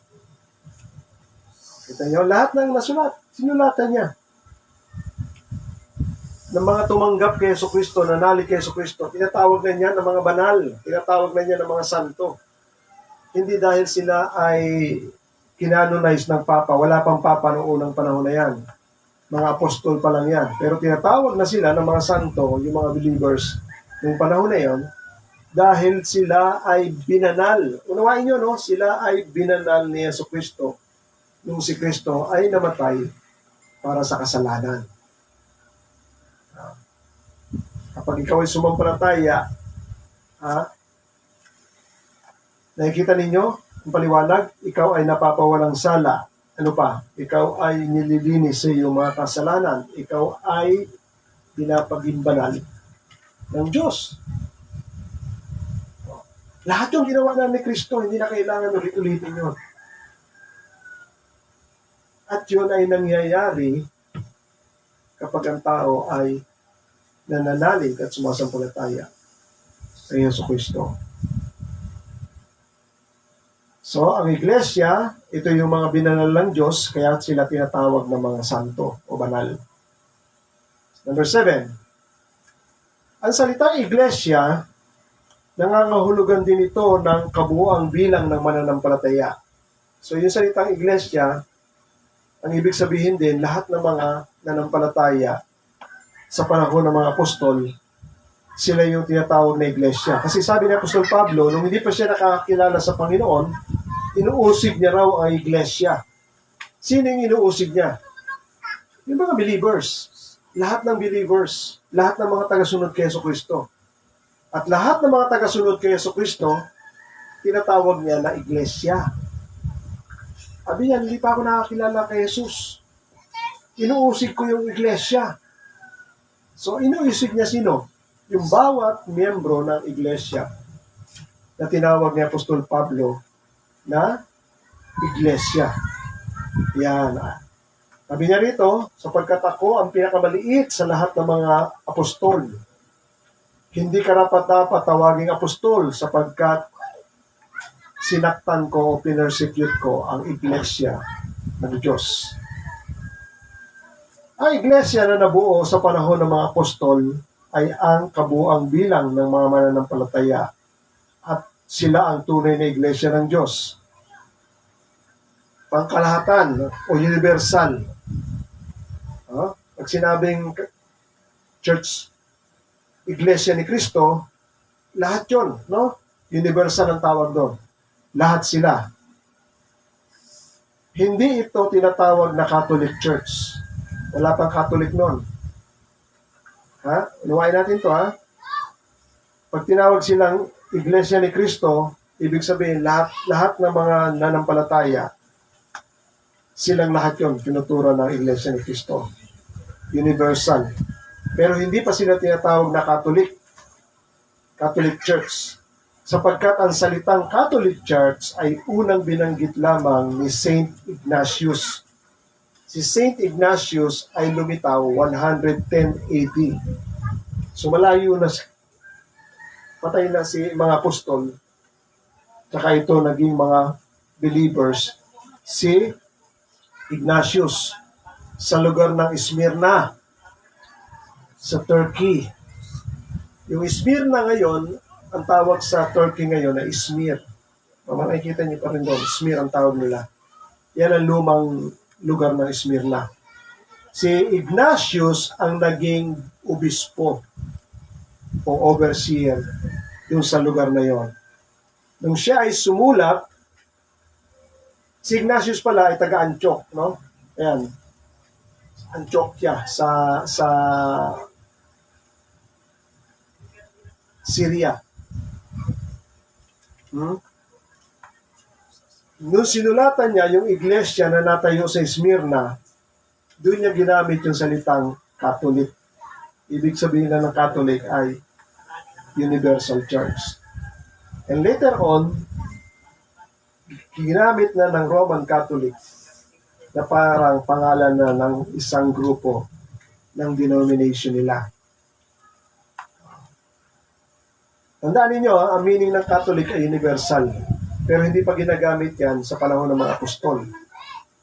Kita nyo, lahat ng nasulat, sinulatan niya. Ng mga tumanggap kay Jesucristo, nanali kay Jesucristo, tinatawag na niya ng mga banal, tinatawag na niya ng mga santo. Hindi dahil sila ay kinanonize ng Papa, wala pang Papa noong unang panahon na yan. Mga apostol pa lang yan. Pero tinatawag na sila ng mga santo, yung mga believers, noong panahon na yon, dahil sila ay binanal. Unawain nyo, no? Sila ay binanal ni Jesucristo nung si Kristo ay namatay para sa kasalanan. Kapag ikaw ay sumampalataya, nakikita ninyo, ang paliwanag, ikaw ay napapawalang sala. Ano pa? Ikaw ay nililinis sa iyong mga kasalanan. Ikaw ay pinapaging banal ng Diyos. Lahat yung ginawa na ni Kristo, hindi na kailangan ulit-ulitin yun. At yun ay nangyayari kapag ang tao ay nananalig at sumasampalataya sa Jesucristo. So, ang iglesia, ito yung mga binanal ng Diyos, kaya sila tinatawag ng mga santo o banal. Number 7. Ang salitang iglesia, nangangahulugan din ito ng kabuuang bilang ng mananampalataya. So, yung salitang iglesia, ang ibig sabihin din, lahat ng mga nanampalataya sa panahon ng mga apostol, sila yung tinatawag na iglesia. Kasi sabi ni Apostol Pablo, nung hindi pa siya nakakilala sa Panginoon, inuusig niya raw ang iglesia. Sino yung inuusig niya? Yung mga believers. Lahat ng believers. Lahat ng mga tagasunod kay Jesucristo. At lahat ng mga tagasunod kay Jesucristo, tinatawag niya na iglesia. Sabi niya, hindi pa ako nakakilala kay Jesus. Inuusig ko yung iglesia. So, inuusig niya sino? Yung bawat miyembro ng iglesia na tinawag ni Apostol Pablo na iglesia. Yan. Sabi niya rito, sapagkat ako ang pinakamaliit sa lahat ng mga apostol. Hindi karapat-dapat tawaging apostol sapagkat sinaktan ko o pinersecute ko ang iglesia ng Diyos. Ang iglesia na nabuo sa panahon ng mga apostol ay ang kabuang bilang ng mga mananampalataya at sila ang tunay na iglesia ng Diyos. Pangkalahatan o universal. Pag sinabing church, iglesia ni Kristo, lahat yon, no? Universal ang tawag doon. Lahat sila. Hindi ito tinatawag na Catholic Church. Wala pang Catholic noon. Unawain natin to, Pag tinawag silang Iglesia ni Kristo, ibig sabihin lahat ng mga nanampalataya, silang lahat yon tinuturo ng Iglesia ni Kristo. Universal. Pero hindi pa sila tinatawag na Catholic Church. Sapagkat ang salitang Catholic Church ay unang binanggit lamang ni Saint Ignatius. Si Saint Ignatius ay lumitaw 110 AD. So malayo na patay na si mga apostol. Tsaka ito naging mga believers. Si Ignatius sa lugar ng Smyrna sa Turkey. Yung Smyrna ngayon, ang tawag sa Turkey ngayon ay Izmir. Makikita niyo pa rin doon, Izmir ang tawag nila. Yan ang lumang lugar ng Smyrna. Si Ignatius ang naging obispo o overseer yung sa lugar na yon. Nung siya ay sumulat, si Ignatius pala ay taga-Antioch, no? Ayan. Antioquia sa Syria. Nung sinulatan niya yung iglesia na natayo sa Smyrna, doon niya ginamit yung salitang Catholic. Ibig sabihin na ng Catholic ay Universal Church. And later on, ginamit na ng Roman Catholic na parang pangalan na ng isang grupo ng denomination nila. Tandaan ninyo, ang meaning ng Catholic ay universal. Pero hindi pa ginagamit yan sa panahon ng mga apostol.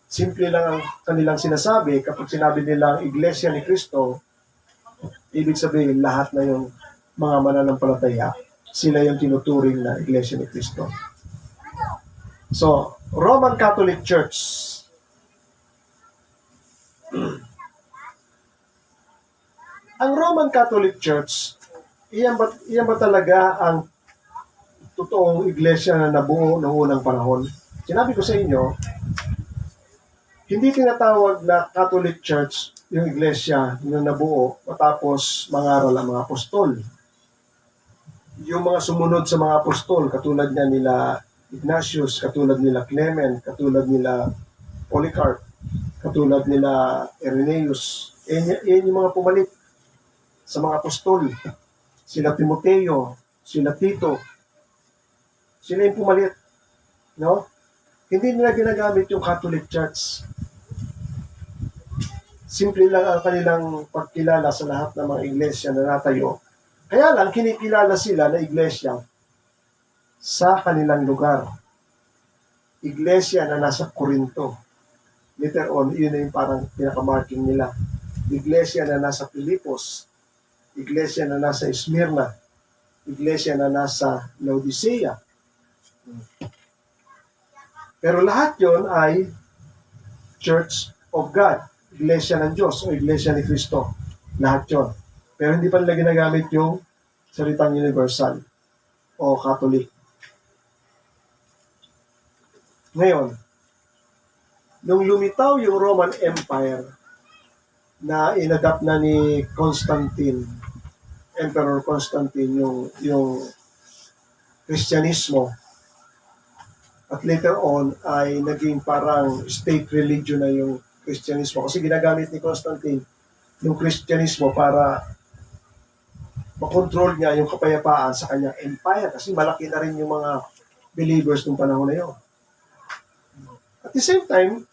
Simple lang ang kanilang sinasabi kapag sinabi nilang Iglesia ni Kristo, ibig sabihin lahat na yung mga mananampalataya, sila yung tinuturing na Iglesia ni Kristo. So, Roman Catholic Church. Ang Roman Catholic Church, iyan ba talaga ang totoong iglesia na nabuo noong unang panahon? Sinabi ko sa inyo, hindi tinatawag na Catholic Church yung iglesia na nabuo matapos mangaral ang mga apostol. Yung mga sumunod sa mga apostol, katulad niya nila Ignatius, katulad nila Clement, katulad nila Polycarp, katulad nila Irenaeus, yan yung mga pumalit sa mga apostol. Sila Timoteo, sila Tito, sila yung pumalit. No? Hindi nila ginagamit yung Catholic Church. Simple lang ang kanilang pagkilala sa lahat ng mga iglesia na natayo. Kaya lang, kinikilala sila na iglesia sa kanilang lugar. Iglesia na nasa Corinto. Later on, yun na yung parang pinakamarking nila. Iglesia na nasa Filipos. Iglesia na nasa Smyrna. Iglesia na nasa Laodicea. Pero lahat yon ay Church of God. Iglesia ng Diyos o Iglesia ni Kristo. Lahat yon. Pero hindi pa nila ginagamit yung salitang universal o Catholic. Ngayon, nung lumitaw yung Roman Empire na inadapt na ni Constantine, Emperor Constantine, yung Kristyanismo, at later on ay naging parang state religion na yung Kristyanismo. Kasi ginagamit ni Constantine yung Kristyanismo para makontrol niya yung kapayapaan sa kanyang empire. Kasi malaki na rin yung mga believers ng panahon na yun. At the same time,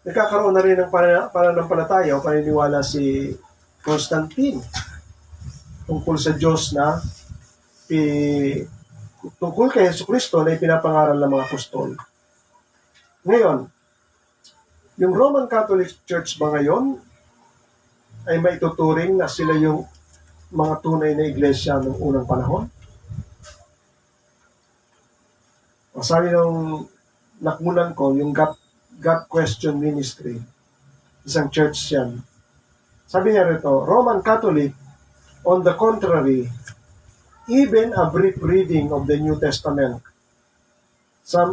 nagkakaroon na rin ng pananampalataya o paniniwala si Constantine tungkol sa Diyos na tungkol kay Jesucristo na ipinapangaral ng mga apostol. Ngayon, yung Roman Catholic Church ba ngayon ay maituturing na sila yung mga tunay na iglesia ng unang panahon? Sabi ng nakmunan ko, yung God Question Ministry, isang church yan. Sabi niya rito, Roman Catholic, on the contrary, even a brief reading of the New Testament, sa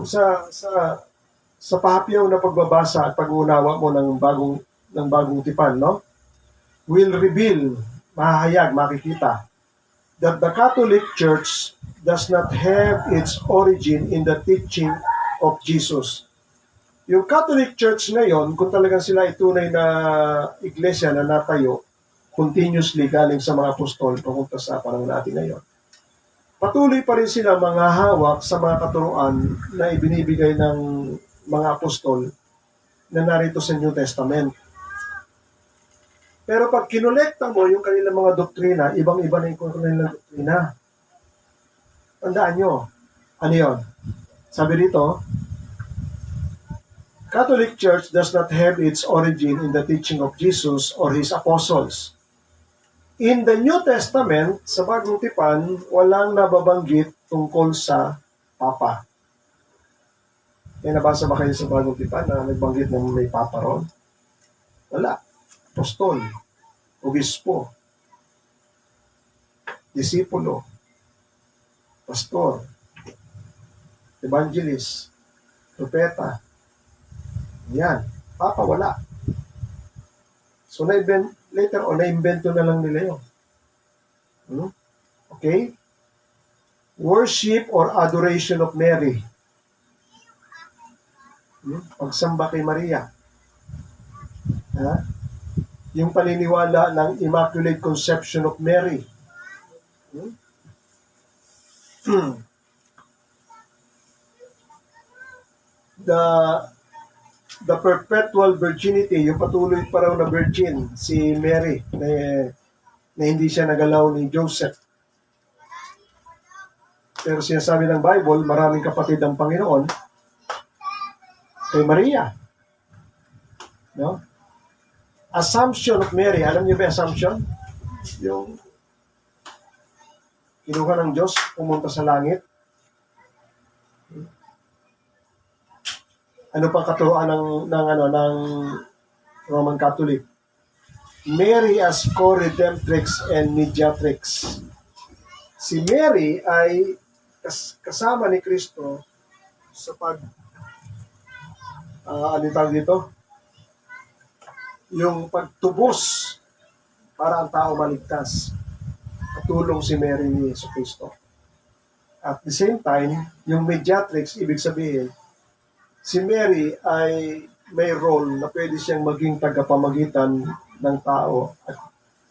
pahapyaw na pagbabasa at pag-uunawa mo ng bagong tipan, no? Will reveal, mahahayag, makikita, that the Catholic Church does not have its origin in the teaching of Jesus. Yung Catholic Church ngayon, kung talagang sila ay tunay na iglesia na natayo, continuously galing sa mga apostol papunta sa panahon natin ngayon, patuloy pa rin sila mga hawak sa mga katuruan na ibinibigay ng mga apostol na narito sa New Testament. Pero pag kinolekta mo yung kanilang mga doktrina, ibang-iba na yung kanilang doktrina. Tandaan nyo, ano yun? Sabi dito, Catholic Church does not have its origin in the teaching of Jesus or His apostles. In the New Testament, sa Bagong Tipan, walang nababanggit tungkol sa Papa. May nabasa ba kayo sa Bagong Tipan na nagbanggit na may Papa ron? Wala. Apostol, obispo, disipulo, pastor, evangelist, propeta. Yan. Papa, wala. So, later on, na-invento na lang nila yun. Okay? Worship or adoration of Mary. Pagsamba kay Maria. Yung paniniwala ng Immaculate Conception of Mary. The perpetual virginity, yung patuloy pa raw na virgin, si Mary, na hindi siya nagalaw ni Joseph. Pero sinasabi ng Bible, maraming kapatid ang Panginoon kay Maria. No? Assumption of Mary, alam niyo ba assumption? Yung kinuha ng Diyos, pumunta sa langit. Ano pang katuruan ng Roman Catholic? Mary as co-redemptrix and mediatrix. Si Mary ay kasama ni Kristo sa ano tawag dito? Yung pagtubos para ang tao maligtas. Katulong si Mary ni Yesu Kristo. At the same time, yung mediatrix, ibig sabihin, si Mary ay may role na pwede siyang maging tagapamagitan ng tao at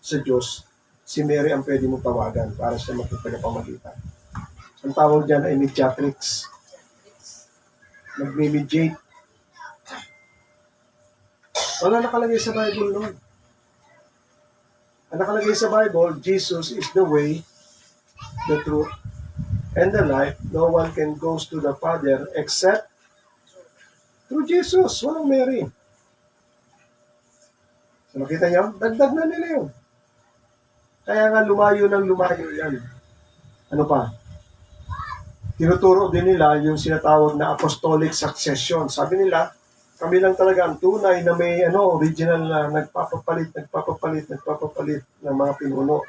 sa Diyos. Si Mary ang pwede mong tawagan para siya maging tagapamagitan. Ang tawag dyan ay mediatrix. Nag-mediate. Wala nakalagay sa Bible noon. Ang nakalagay sa Bible, Jesus is the way, the truth, and the life. No one can go to the Father except through Jesus. Walang Mary. So nakita niyo? Dagdag na nila yun. Kaya nga lumayo yan. Ano pa? Tinuturo din nila yung sinatawag na apostolic succession. Sabi nila, kami lang talaga ang tunay na may original na nagpapapalit ng mga pinuno.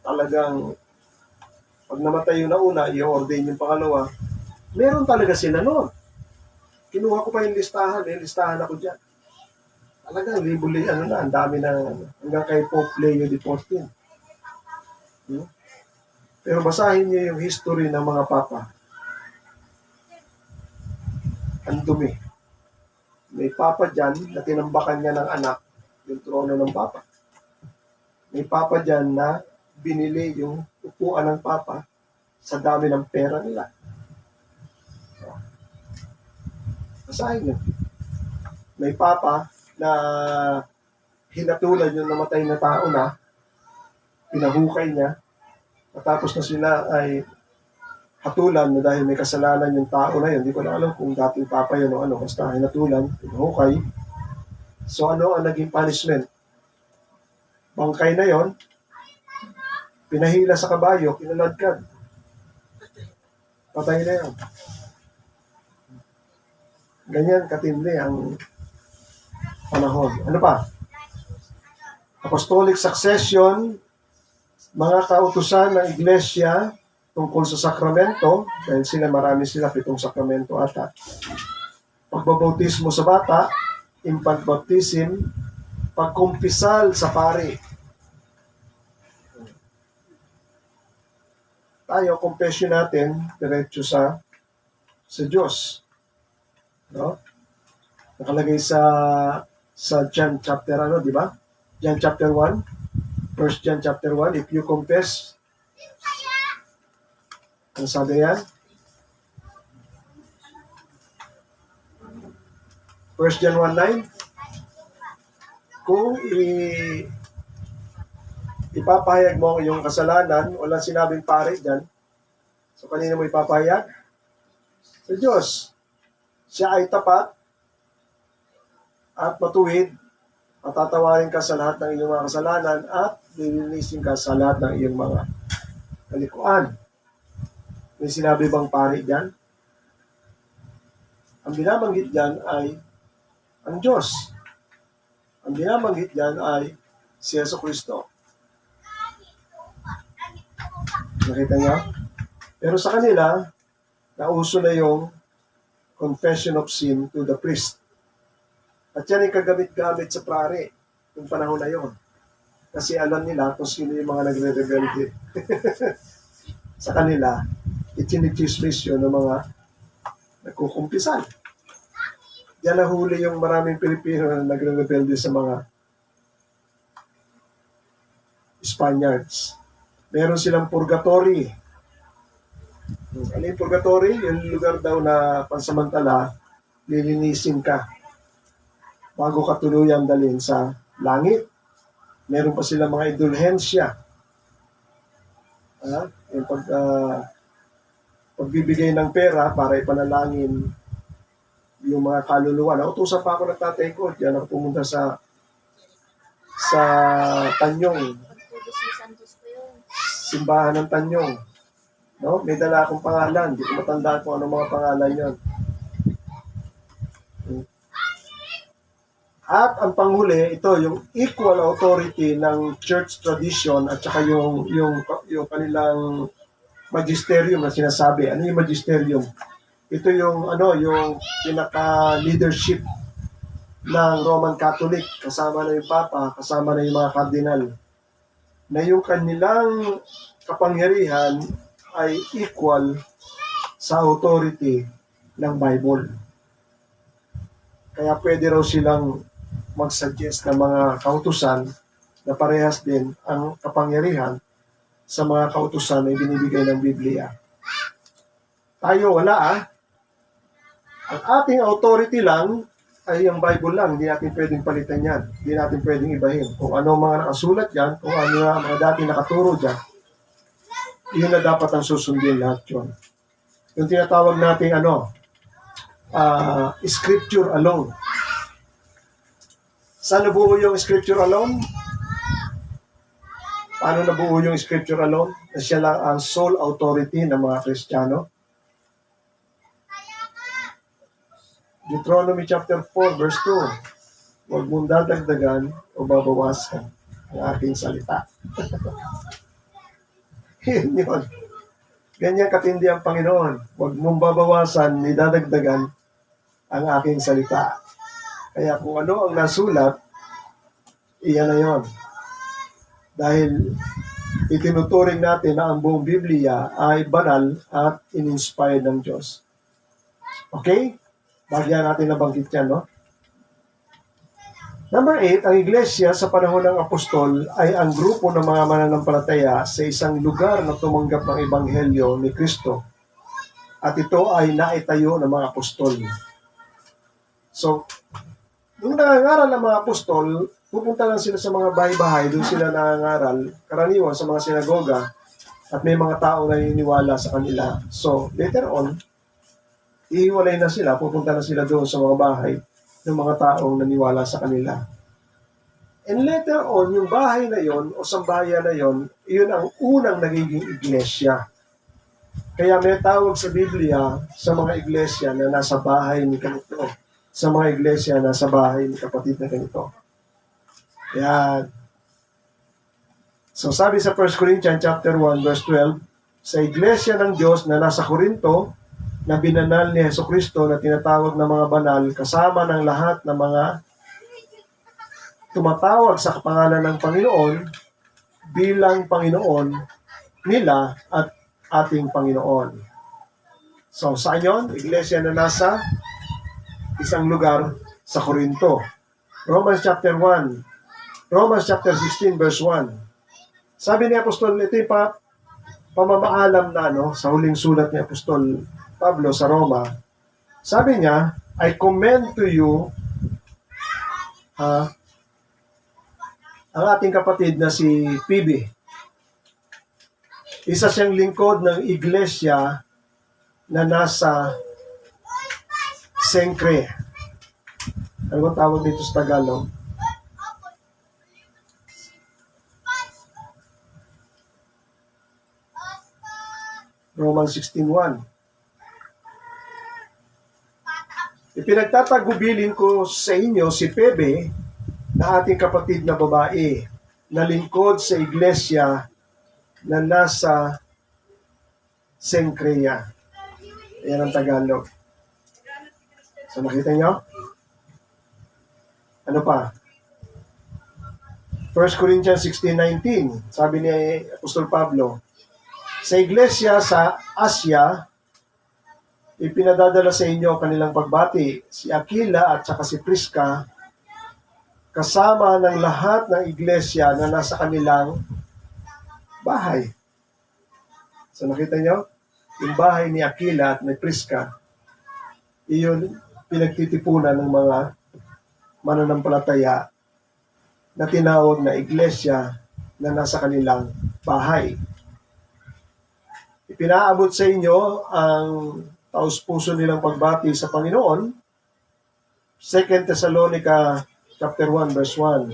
Talagang pag namatay yung nauna, i-ordain yung pangalawa. Meron talaga sila noon. Kinuha ko pa yung listahan ako dyan. Talagang libuli, ang dami na, hanggang kay Pope Leo XIV. Pero basahin niyo yung history ng mga papa. Ang dumi. May papa dyan na tinambakan niya ng anak, yung trono ng papa. May papa dyan na binili yung upuan ng papa sa dami ng pera nila. Basahin niyo. May papa na hinatulan yung namatay na tao na, pinahukay niya, matapos na sila ay hatulan na dahil may kasalanan yung tao na yun. Hindi ko na alam kung dating papa yun o ano. Basta hinatulan, hinukay. So ano ang naging punishment? Bangkay na yon, pinahila sa kabayo, kinaladkad. Patay na yun. Ganyan katindi ang panahon. Ano pa? Apostolic succession, mga kautusan ng iglesia tungkol sa sakramento, dahil marami sila, 7 sakramento ata. Pagbabautismo sa bata, infant baptism, pagkumpisal sa pari. Tayo, confession natin, diretso sa Diyos. No? Nakalagay sa John chapter di ba? John chapter 1, 1 John chapter 1, if you confess, ano sabi yan? 1 John 1:9, kung ipapahayag mo yung kasalanan, wala sinabing pare dyan. So, kanina mo ipapahayag? Sa Diyos. Siya ay tapat at matuwid, matatawarin ka sa lahat ng iyong mga kasalanan at lilinisin ka sa lahat ng iyong mga kalikuan. May sinabi bang pare dyan? Ang binabanggit dyan ay ang Diyos. Ang binabanggit dyan ay si Jesucristo. Nakita niyo? Pero sa kanila, nauso na yung confession of sin to the priest. At yan yung kagamit-gamit sa pare yung panahon na yon. Kasi alam nila kung sino yung mga nagre-rebelde. Sa kanila, itinitishmis yun ng mga nagkukumpisan. Yan nahuli yung maraming Pilipino na nagre-rebelde sa mga Spaniards. Meron silang purgatory. Ano yung purgatory? Yung lugar daw na pansamantala, lilinisin ka bago ka tuluyang dalhin sa langit. Meron pa silang mga indulhensya. Yung pagbibigay ng pera para ipanalangin yung mga kaluluwa. Nautusan pa ako ng tatay ko. Diyan ako pumunta sa Tanyong. Simbahan ng Tanyong. No? May dala akong pangalan. Hindi ko matandaan kung anong mga pangalan yon. At ang panghuli, ito yung equal authority ng church tradition at saka yung kanilang magisterium na sinasabi. Ano yung magisterium? Ito yung yung pinaka-leadership ng Roman Catholic, kasama na yung Papa, kasama na yung mga kardinal, na yung kanilang kapangyarihan ay equal sa authority ng Bible. Kaya pwede raw silang mag-suggest ng mga kautusan na parehas din ang kapangyarihan sa mga kautusan na binibigay ng Biblia. Tayo wala Ang ating authority lang ay ang Bible lang. Hindi natin pwedeng palitan yan. Hindi natin pwedeng ibahin. Kung ano mga nakasulat yan, kung ano mga dating nakaturo dyan, yun na dapat ang susundin lahat yun. Yung tinatawag nating scripture alone. Saan nabuo yung scripture alone? Paano nabuo yung scripture alone? Na siya lang ang sole authority ng mga Kristiyano. Deuteronomy chapter 4, verse 2. Huwag mong dadagdagan o babawasan ang aking salita. Yun. Ganyan katindi ang Panginoon. Huwag mong babawasan ni dadagdagan ang aking salita. Kaya kung ano ang nasulat, iyan na yun. Dahil itinuturing natin na ang buong Biblia ay banal at in-inspired ng Diyos. Okay? Bagyan natin nabanggit yan, no? Number 8, ang iglesia sa panahon ng apostol ay ang grupo ng mga mananampalataya sa isang lugar na tumanggap ng ebanghelyo ni Kristo. At ito ay naitayo ng mga apostol. So, nung nangangaral ng mga apostol, pupunta lang sila sa mga bahay-bahay, doon sila nangangaral, karaniwan sa mga sinagoga, At may mga tao na naniniwala sa kanila. So, later on, iiwalay na sila, pupunta na sila doon sa mga bahay ng mga taong naniwala sa kanila. And later on, yung bahay na yon o sambahayan na yon, iyon ang unang nagiging iglesia. Kaya may tawag sa Biblia sa mga iglesia na nasa bahay ni ganito, sa mga iglesia na nasa bahay ni kapatid na ganito. Yan. So sabi sa 1 Corinthians chapter 1 verse 12, sa iglesia ng Diyos na nasa Corinto, na binanal ni Jesucristo na tinatawag ng mga banal, kasama ng lahat ng mga tumatawag sa pangalan ng Panginoon bilang Panginoon nila at ating Panginoon. So saan yun? Iglesia na nasa isang lugar sa Corinto. Romans chapter 1, Romans chapter 16 verse 1. Sabi ni Apostol, ito yung pamamaalam na sa huling sulat ni Apostol Pablo sa Roma. Sabi niya, I commend to you ang ating kapatid na si Phoebe. Isa siyang lingkod ng iglesia na nasa Sengcre. Ano bang tawag dito sa Tagalog? Romans 16:1. Ipinagtatagubilin ko sa inyo si Phoebe, na ating kapatid na babae, na lingkod sa iglesia na nasa Sengcrea. Ayan ang Tagalog. So nakita nyo? Ano pa? 1 Corinthians 16:19, sabi ni Apostol Pablo, sa iglesia sa Asia, ipinadadala sa inyo kanilang pagbati, si Aquila at saka si Prisca, kasama ng lahat ng iglesia na nasa kanilang bahay. So nakita nyo? Yung bahay ni Aquila at ni Prisca, iyon pinagtitipunan ng mga mananampalataya na tinawag na iglesia na nasa kanilang bahay. Ipinaabot sa inyo ang taus-puso nilang pagbati sa Panginoon. 2 Thessalonica chapter 1 verse 1.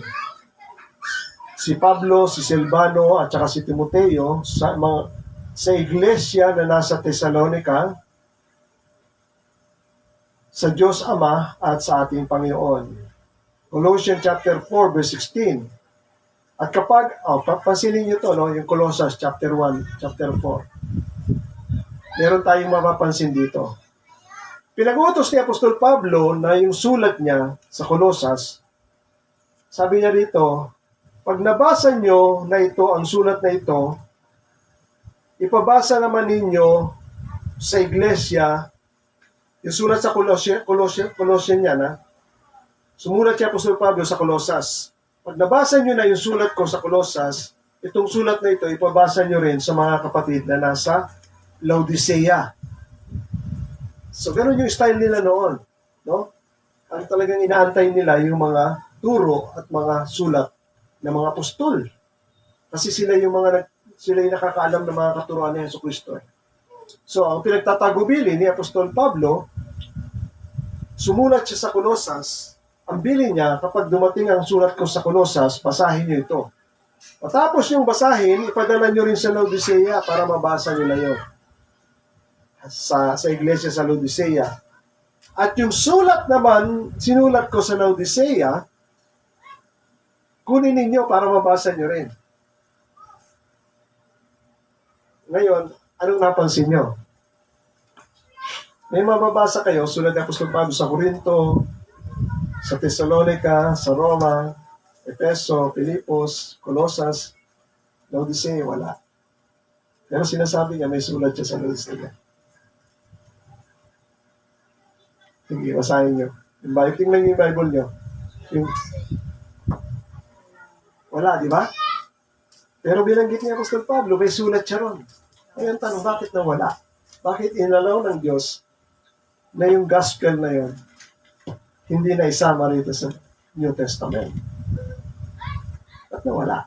Si Pablo, si Silvano at saka si Timoteo sa iglesia na nasa Thessalonica, sa Diyos Ama at sa ating Panginoon. Colossians chapter 4 verse 16. At kapag, pansinin nyo to, yung Colossians chapter 1, chapter 4. Meron tayong mapapansin dito. Pinag-utos ni Apostol Pablo na yung sulat niya sa Colosas, sabi niya dito, pag nabasa nyo na ito, ang sulat na ito, ipabasa naman ninyo sa iglesia, yung sulat sa Colossian niya na, sumulat si Apostol Pablo sa Colosas. Pag nabasa nyo na yung sulat ko sa Colosas, itong sulat na ito, ipabasa nyo rin sa mga kapatid na nasa Laodicea. So, ganun yung style nila noon. No? Ang talagang inaantay nila yung mga turo at mga sulat ng mga apostol. Kasi sila yung nakakaalam ng mga katuruan ni Jesucristo. So, ang pinagtatagubili ni Apostol Pablo, sumulat siya sa Colosas. Ang bili niya, kapag dumating ang sulat ko sa Colosas, basahin niyo ito. Matapos yung basahin, ipadala niyo rin sa Laodicea para mabasa nila yun. Sa iglesia sa Laodicea. At yung sulat naman, sinulat ko sa Laodicea, kunin ninyo para mabasa nyo rin. Ngayon, anong napansin nyo? May mababasa kayo, sulat ni Apostol Pablo sa Corinto, sa Thessalonica, sa Roma, Efeso, Filipos, Colosas, Laodicea, wala. Pero sinasabi niya, may sulat siya sa Laodicea. Hindi, basahin nyo. Tingnan nyo yung Bible nyo. Wala, di ba? Pero binanggit ni Apostol Pablo, may sulat siya ron. Ngayon tanong, bakit na wala? Bakit inalaw ng Diyos na yung gospel na yun hindi na isama rito sa New Testament? Ba't na wala?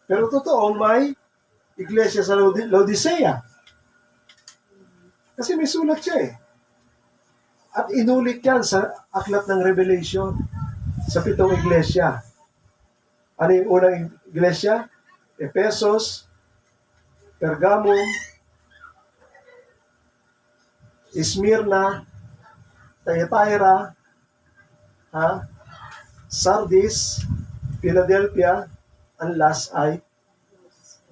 Pero totoo, may iglesia sa Laodicea. Kasi may sulat siya eh. At inulit yan sa aklat ng Revelation sa 7 iglesia. Ano yung unang iglesia? Ephesus, Pergamum, Smyrna, Thyatira, Sardis, Philadelphia, ang last ay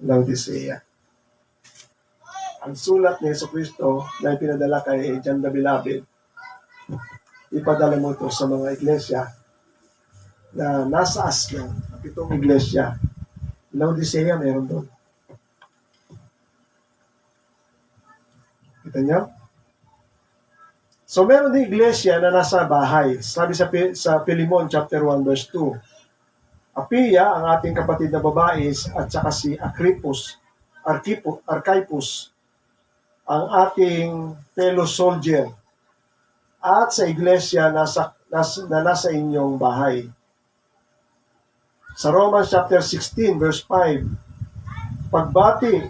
Laodicea. Ang sulat ni Jesucristo na ipinadala kay John the Beloved, ipadala mo ito sa mga iglesia na nasa Asia, 7 iglesia. Laodicea meron doon. Kita niyo? So meron din iglesia na nasa bahay. Sabi sa Philemon chapter 1 verse 2. Apia, ang ating kapatid na babae, at saka si Archippus, ang ating fellow soldier, at sa iglesia na nasa inyong bahay. Sa Romans chapter 16 verse 5, pagbati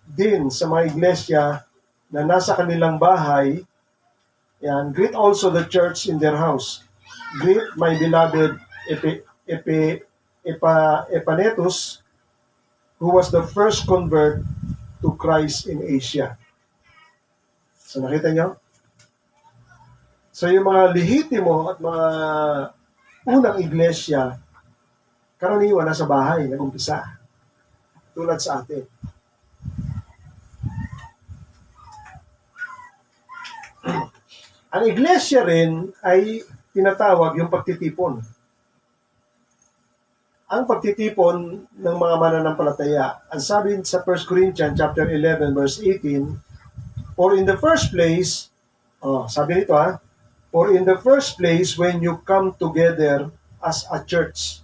din sa mga iglesia na nasa kanilang bahay, yan, greet also the church in their house. Greet my beloved Epanetus, who was the first convert to Christ in Asia. So nakita nyo? So yung mga lehitimo at mga unang iglesia, karaniwan nasa bahay, nag-umpisa. Tulad sa atin. Ang iglesia rin ay tinatawag yung pagtitipon. Ang pagtitipon ng mga mananampalataya. Ang sabi sa 1 Corinthians chapter 11 verse 18, for in the first place, sabi nito for in the first place when you come together as a church.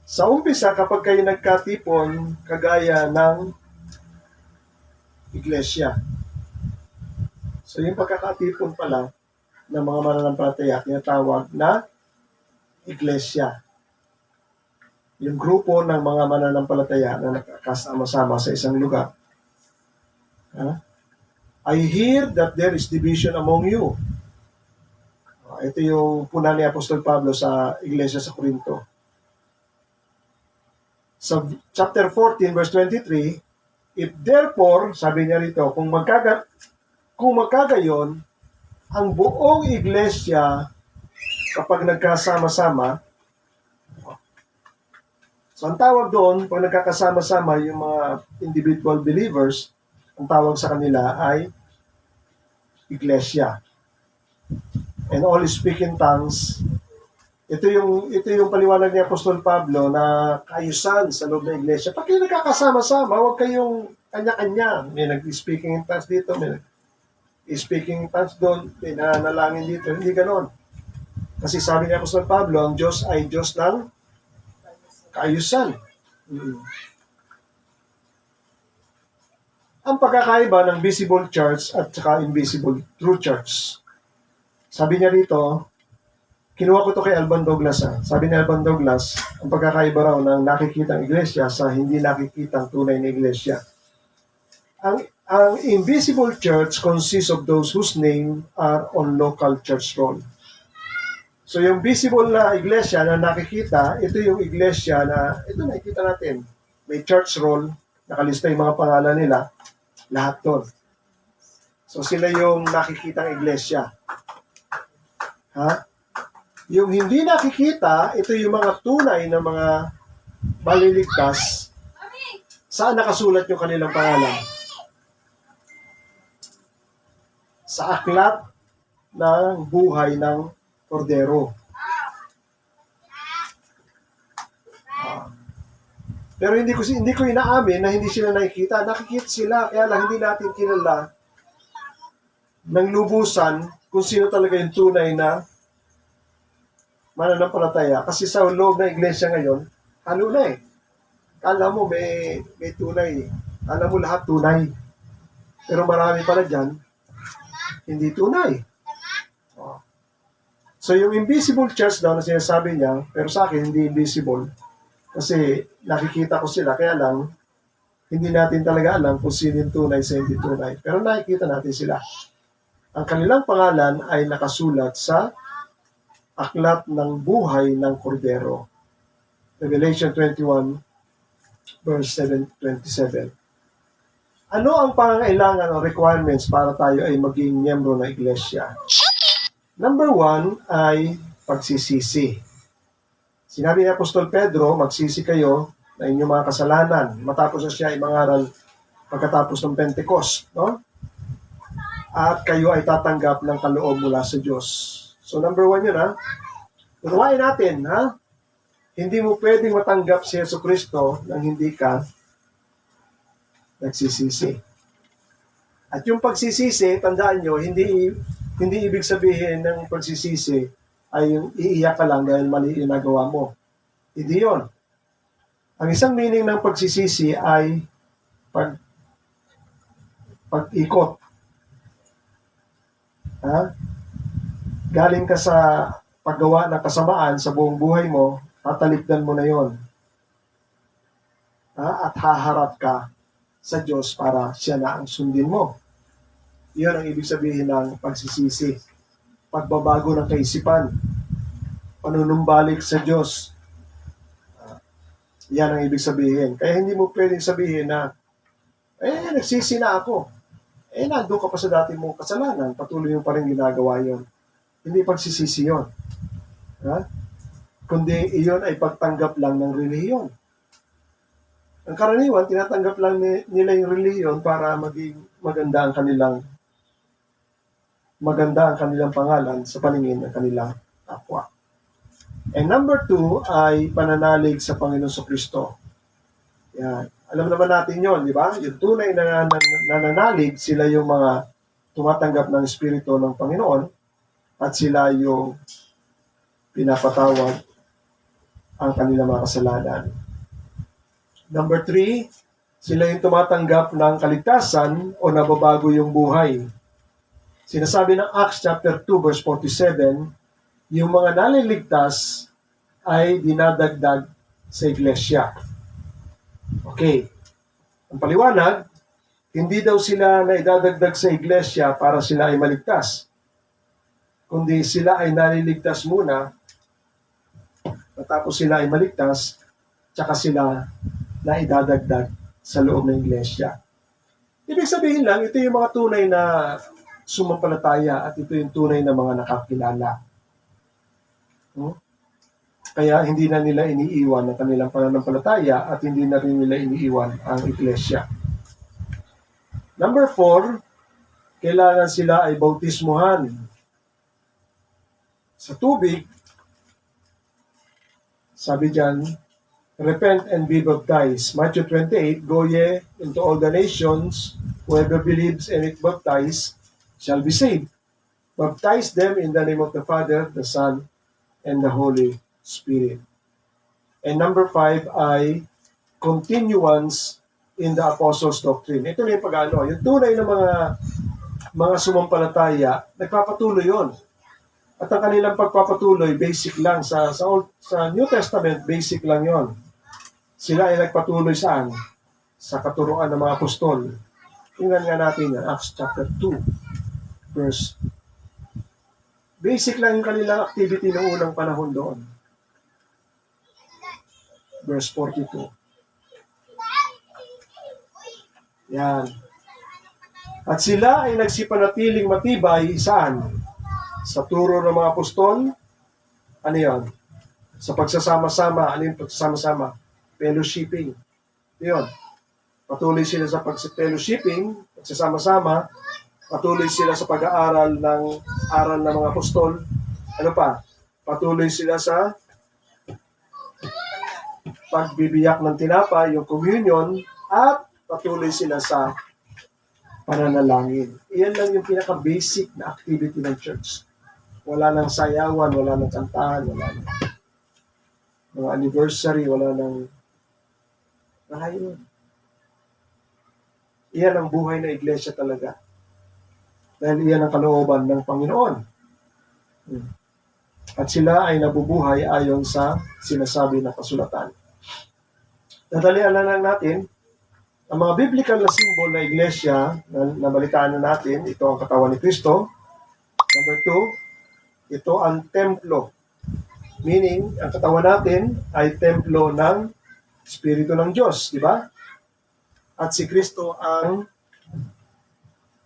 Sa umpisa, kapag kayo nagkatipon, kagaya ng iglesia. So yung pagkakatipon pala ng mga mananampalataya, tinatawag na iglesia. Yung grupo ng mga mananampalataya na nakakasama-sama sa isang lugar. I hear that there is division among you. Ito yung puna ni Apostol Pablo sa iglesia sa Corinto. Sa chapter 14, verse 23, if therefore, sabi niya rito, kung magkagayon, ang buong iglesia, kapag nagkasama-sama, so ang tawag doon, pag nagkakasama-sama yung mga individual believers, ang tawag sa kanila ay iglesia. And all speak in tongues. Ito yung paliwanag ni Apostol Pablo na kaayusan sa loob ng iglesia. Pag kayo nagkakasama-sama, huwag kayong kanya-kanya. May nag-speaking in tongues dito, may nag-speaking in tongues doon, may nanalangin dito. Hindi ganon. Kasi sabi ni Apostol Pablo, ang Diyos ay Diyos ng kaayusan. Ang pagkakaiba ng visible church at saka invisible true church. Sabi niya rito, kinuha ko to kay Alban Douglas. Sabi ni Alban Douglas, ang pagkakaiba raw ng nakikitang iglesia sa hindi nakikitang tunay na iglesia. Ang invisible church consists of those whose name are on local church roll. So yung visible na iglesia na nakikita, ito yung iglesia na, ito nakikita natin, may church roll, nakalista yung mga pangalan nila, lahat doon. So sila yung nakikitang iglesia. Yung hindi nakikita, ito yung mga tunay na mga maliligtas. Saan nakasulat yung kanilang pangalan? Sa aklat ng buhay ng Kordero. Pero hindi ko inaamin na hindi sila nakikita. Nakikita sila, kaya lang hindi natin kilala ng lubusan kung sino talaga yung tunay na mananampalataya. Kasi sa loob ng iglesia ngayon, halo na eh. Kala mo may tunay. Kala mo lahat tunay. Pero marami pala dyan, hindi tunay. So yung invisible church daw na sinasabi niya, pero sa akin hindi invisible. Kasi nakikita ko sila, kaya lang, hindi natin talaga alam kung sino yung tunay sa hindi tunay. Pero nakikita natin sila. Ang kanilang pangalan ay nakasulat sa Aklat ng Buhay ng Kordero. Revelation 21, verse 27. Ano ang pangangailangan o requirements para tayo ay maging miyembro ng iglesia? Number 1 ay pagsisisi. Sinabi ni Apostol Pedro, magsisi kayo na inyong mga kasalanan matapos na siya ay mangaral pagkatapos ng Pentecost, no? At kayo ay tatanggap ng kaloob mula sa Diyos. So number 1 yun, ha? Unawain natin, ha? Hindi mo pwedeng matanggap si Jesucristo nang hindi ka nagsisisi. At yung pagsisisi, tandaan nyo, hindi ibig sabihin ng pagsisisi ay yung iiyak ka lang dahil mali yung nagawa mo. Hindi yun. Ang isang meaning ng pagsisisi ay pag-ikot. Ha? Galing ka sa paggawa ng kasamaan sa buong buhay mo, tatalikdan mo na yon. At haharap ka sa Diyos para siya na ang sundin mo. Iyon ang ibig sabihin ng pagsisisi. Pagbabago ng kaisipan. Panunumbalik sa Diyos. Yan ang ibig sabihin. Kaya hindi mo pwedeng sabihin na, nagsisi na ako. Nandun ka pa sa dati mong kasalanan. Patuloy mo pa rin ginagawa yon. Hindi pagsisisi yon. Kundi iyon ay pagtanggap lang ng relihiyon. Ang karaniwan, tinatanggap lang nila yung relihiyon para maging maganda ang kanilang pangalan sa paningin ng kanilang kapwa. And number 2 ay pananalig sa Panginoon Kristo. Yan. Alam naman natin yon, di ba? Yung tunay na nananalig, sila yung mga tumatanggap ng Espiritu ng Panginoon at sila yung pinapatawad ang kanilang mga kasalanan. Number 3, sila yung tumatanggap ng kaligtasan o nababago yung buhay. Sinasabi ng Acts chapter 2 verse 47, yung mga naliligtas ay dinadagdag sa iglesia. Okay. Ang paliwanag, hindi daw sila na idadagdag sa iglesia para sila ay maligtas. Kundi sila ay naliligtas muna, matapos sila ay maligtas, tsaka sila na idadagdag sa loob ng iglesia. Ibig sabihin lang, ito yung mga tunay na sumampalataya at ito yung tunay na mga nakakilala. Kaya hindi na nila iniiwan ang kanilang pananampalataya at hindi na rin nila iniiwan ang iglesia. Number 4, kailangan sila ay bautismuhan. Sa tubig, sabi dyan, repent and be baptized. Matthew 28, go ye into all the nations, whoever believes and is baptized shall be saved. Baptize them in the name of the Father, the Son, and the Holy Spirit. And number 5 ay continuance in the Apostles' Doctrine. Ito na yung pag-ano. Yung tunay na mga sumampalataya, nagpapatuloy yon. At ang kanilang pagpapatuloy, basic lang. Sa New Testament, basic lang yon. Sila ay nagpatuloy saan? Sa katuruan ng mga apostol. Tingnan nga natin yan, Acts chapter 2, verse. Basic lang yung kanilang activity ng unang panahon doon. Verse 42. Yan. At sila ay nagsipanatiling matibay saan? Sa turo ng mga apostol. Ano yan? Sa pagsasama-sama. Ano yung pagsasama-sama? Fellowshipping. Yun. Patuloy sila sa fellowshipping, pagsasama-sama. Patuloy sila sa pag-aaral ng mga apostol. Ano pa? Patuloy sila sa pagbibiyak ng tinapay, yung communion, at patuloy sila sa pananalangin. Iyan lang yung pinaka-basic na activity ng church. Wala nang sayawan, wala nang kantahan, wala nang mga anniversary, wala nang yun. Iyan ang buhay na iglesia talaga. Dahil iyan ang kalooban ng Panginoon. At sila ay nabubuhay ayon sa sinasabi na kasulatan. Dadalian na lang natin ang mga biblical na symbol na iglesia na nabalitaan na natin. Ito ang katawan ni Kristo. Number 2, ito ang templo. Meaning, ang katawan natin ay templo ng Espiritu ng Diyos, di ba? At si Kristo ang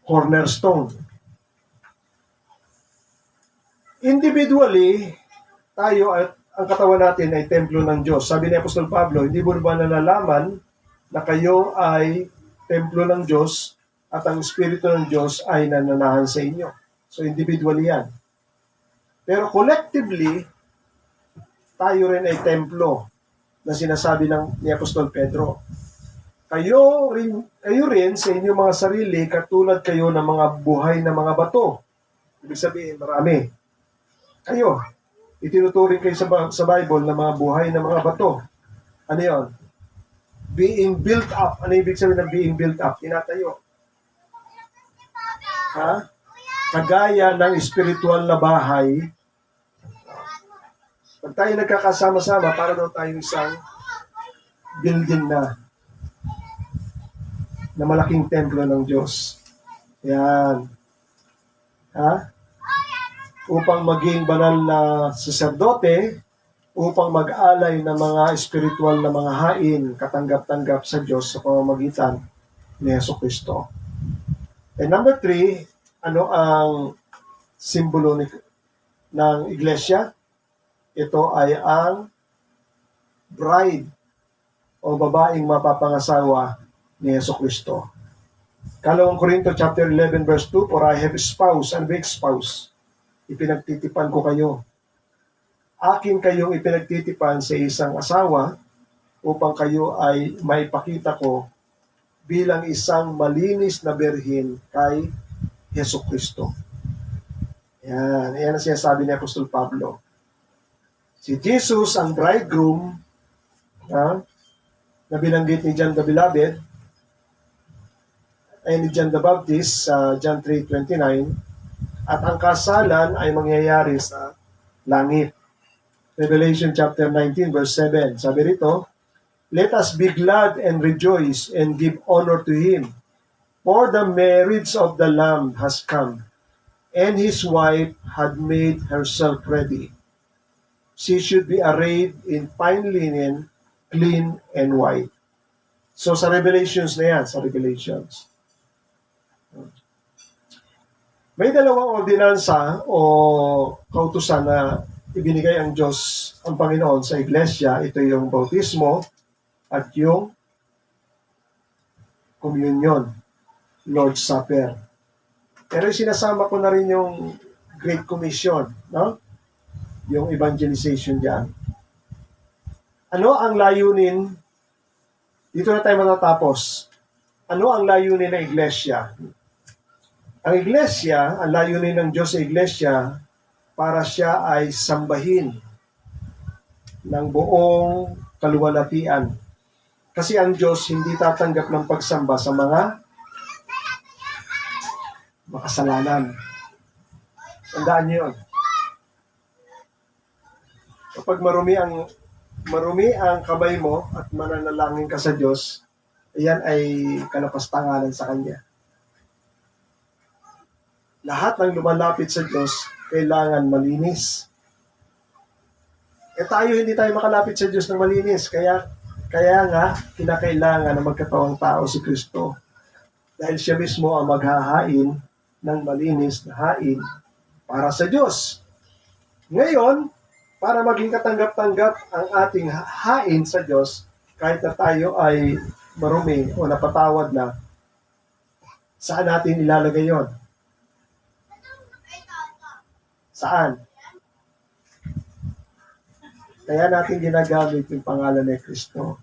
cornerstone. Individually, tayo at ang katawan natin ay templo ng Diyos. Sabi ni Apostol Pablo, hindi mo ba nalalaman na kayo ay templo ng Diyos at ang Espiritu ng Diyos ay nananahan sa inyo. So individually yan. Pero collectively, tayo rin ay templo na sinasabi ni Apostol Pedro. Kayo rin sa inyong mga sarili, katulad kayo ng mga buhay na mga bato. Ibig sabihin, marami. Kayo, itinuturing kayo sa Bible na mga buhay na mga bato. Ano yun? Being built up. Ano ibig sabihin ng being built up? Tinatayo. Ha? Kagaya ng spiritual na bahay. Pag tayo nagkakasama-sama, para daw tayo isang building na malaking templo ng Diyos. Yan. Ha? Upang maging banal na saserdote, upang mag-alay ng mga spiritual na mga hain, katanggap-tanggap sa Diyos sa pamamagitan ni Jesucristo. And number 3, ano ang simbolo ng iglesia? Ito ay ang bride o babaeng mapapangasawa ni Jesucristo. 2 Corinto chapter 11 verse 2, For I have a spouse and weak spouse. Ipinagtitipan ko kayo. Akin kayong ipinagtitipan sa isang asawa upang kayo ay maipakita ko bilang isang malinis na birhen kay Jesucristo. Yan ang sinasabi ni Apostol Pablo. Si Jesus, ang bridegroom, na binanggit ni John the Beloved, ay ni John the Baptist sa John 3:29, at ang kasalan ay mangyayari sa langit. Revelation chapter 19 verse 7. Sabi rito, Let us be glad and rejoice and give honor to Him, for the marriage of the Lamb has come, and His wife had made herself ready. She should be arrayed in fine linen, clean and white. So sa Revelations na yan, sa Revelations. May dalawang ordinansa o kautusan na ibinigay ang Diyos, ang Panginoon sa Iglesia. Ito yung bautismo at yung communion, Lord's Supper. Pero sinasama ko na rin yung Great Commission, no? Yung evangelization diyan. Ano ang layunin? Dito na tayo matatapos. Ano ang layunin ng Iglesia? Ang Iglesia, ang layunin ng Diyos sa Iglesia, para siya ay sambahin ng buong kaluwalhatian. Kasi ang Diyos hindi tatanggap ng pagsamba sa mga makasalanan. Tandaan niyo yun. Kapag marumi ang kamay mo at mananalangin ka sa Diyos, iyan ay kalapastanganan sa Kanya. Lahat ng lumalapit sa Diyos, kailangan malinis. Hindi tayo makalapit sa Diyos ng malinis. Kaya nga, kinakailangan na magkatawang tao si Kristo. Dahil siya mismo ang maghahain ng malinis na hain para sa Diyos. Ngayon, para maging katanggap-tanggap ang ating hain sa Diyos, kahit na tayo ay marumi o napatawad na, saan natin ilalagay yon? Saan? Kaya natin ginagamit yung pangalan ni Kristo.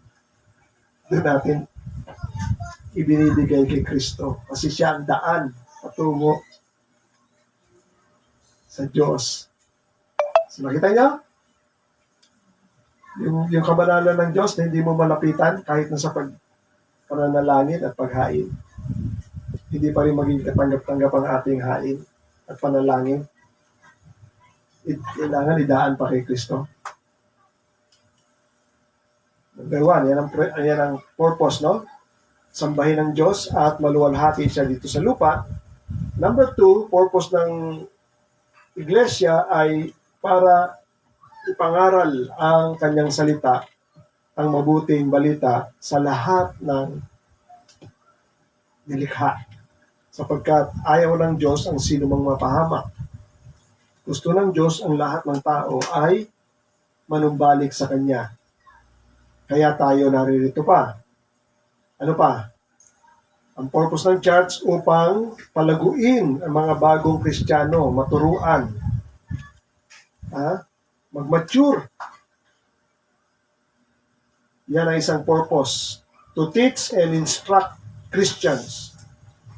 Doon natin ibinibigay kay Kristo. Kasi siya ang daan patungo sa Diyos. So, nakita niyo? Yung kabanalan ng Diyos na hindi mo malapitan kahit na sa pananalangin at paghain. Hindi pa rin maging katanggap-tanggap ang ating hain at panalangin. Kailangan idaan pa kay Kristo. Number one, yan ang purpose, no? Sambahin ng Diyos at maluwalhati siya dito sa lupa. Number two, purpose ng iglesia ay para ipangaral ang kanyang salita, ang mabuting balita sa lahat ng nilikha. Sapagkat ayaw ng Diyos ang sino mang mapahamak. Gusto ng Diyos ang lahat ng tao ay manumbalik sa Kanya. Kaya tayo naririto pa. Ano pa? Ang purpose ng church upang palaguin ang mga bagong Kristiyano, maturuan, mag-mature. Yan ay isang purpose. To teach and instruct Christians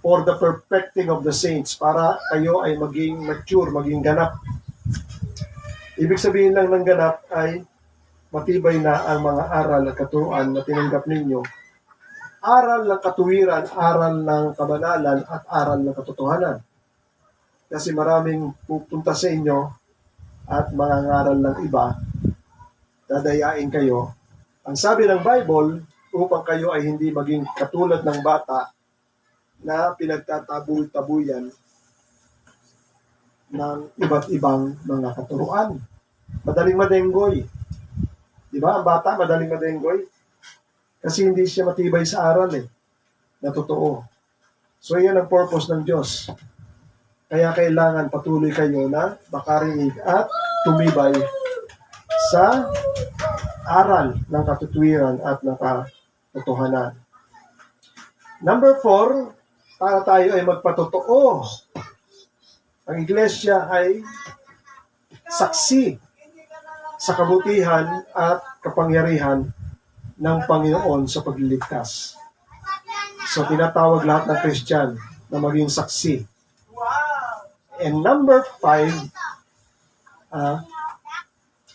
for the perfecting of the saints, para kayo ay maging mature, maging ganap. Ibig sabihin lang ng ganap ay matibay na ang mga aral at katuruan na tinanggap ninyo. Aral ng katuwiran, aral ng kabanalan, at aral ng katotohanan. Kasi maraming pupunta sa inyo at mga ngaral ng iba, dadayain kayo. Ang sabi ng Bible, upang kayo ay hindi maging katulad ng bata na pinagtatabuy-tabuyan ng iba't ibang mga katuruan. Madaling madenggoy. Di ba? Ang bata, madaling madenggoy. Kasi hindi siya matibay sa aral na totoo. So, yan ang purpose ng Diyos. Kaya kailangan patuloy kayo na makarinig at tumibay sa aral ng katutuwiran at ng katotohanan. Number 4, para tayo ay magpatotoo. Ang iglesia ay saksi sa kabutihan at kapangyarihan ng Panginoon sa pagliligtas. So, tinatawag lahat ng Christian na maging saksi. And number 5,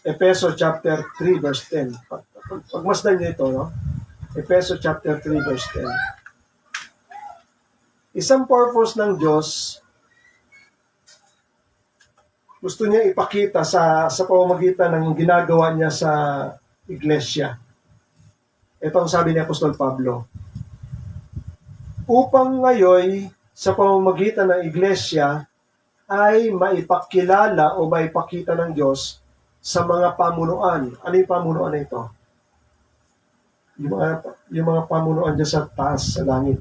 Efeso chapter 3 verse 10. Pagmasdan niyo ito, no? Efeso chapter 3 verse 10. Isang purpose ng Diyos, gusto niya ipakita sa pamamagitan ng ginagawa niya sa iglesia. Ito ang sabi ni Apostol Pablo. Upang ngayon, sa pamamagitan ng iglesia, ay maipakilala o maipakita ng Diyos sa mga pamunuan. Ano yung pamunuan na ito? Yung mga pamunuan dyan sa taas, sa langit.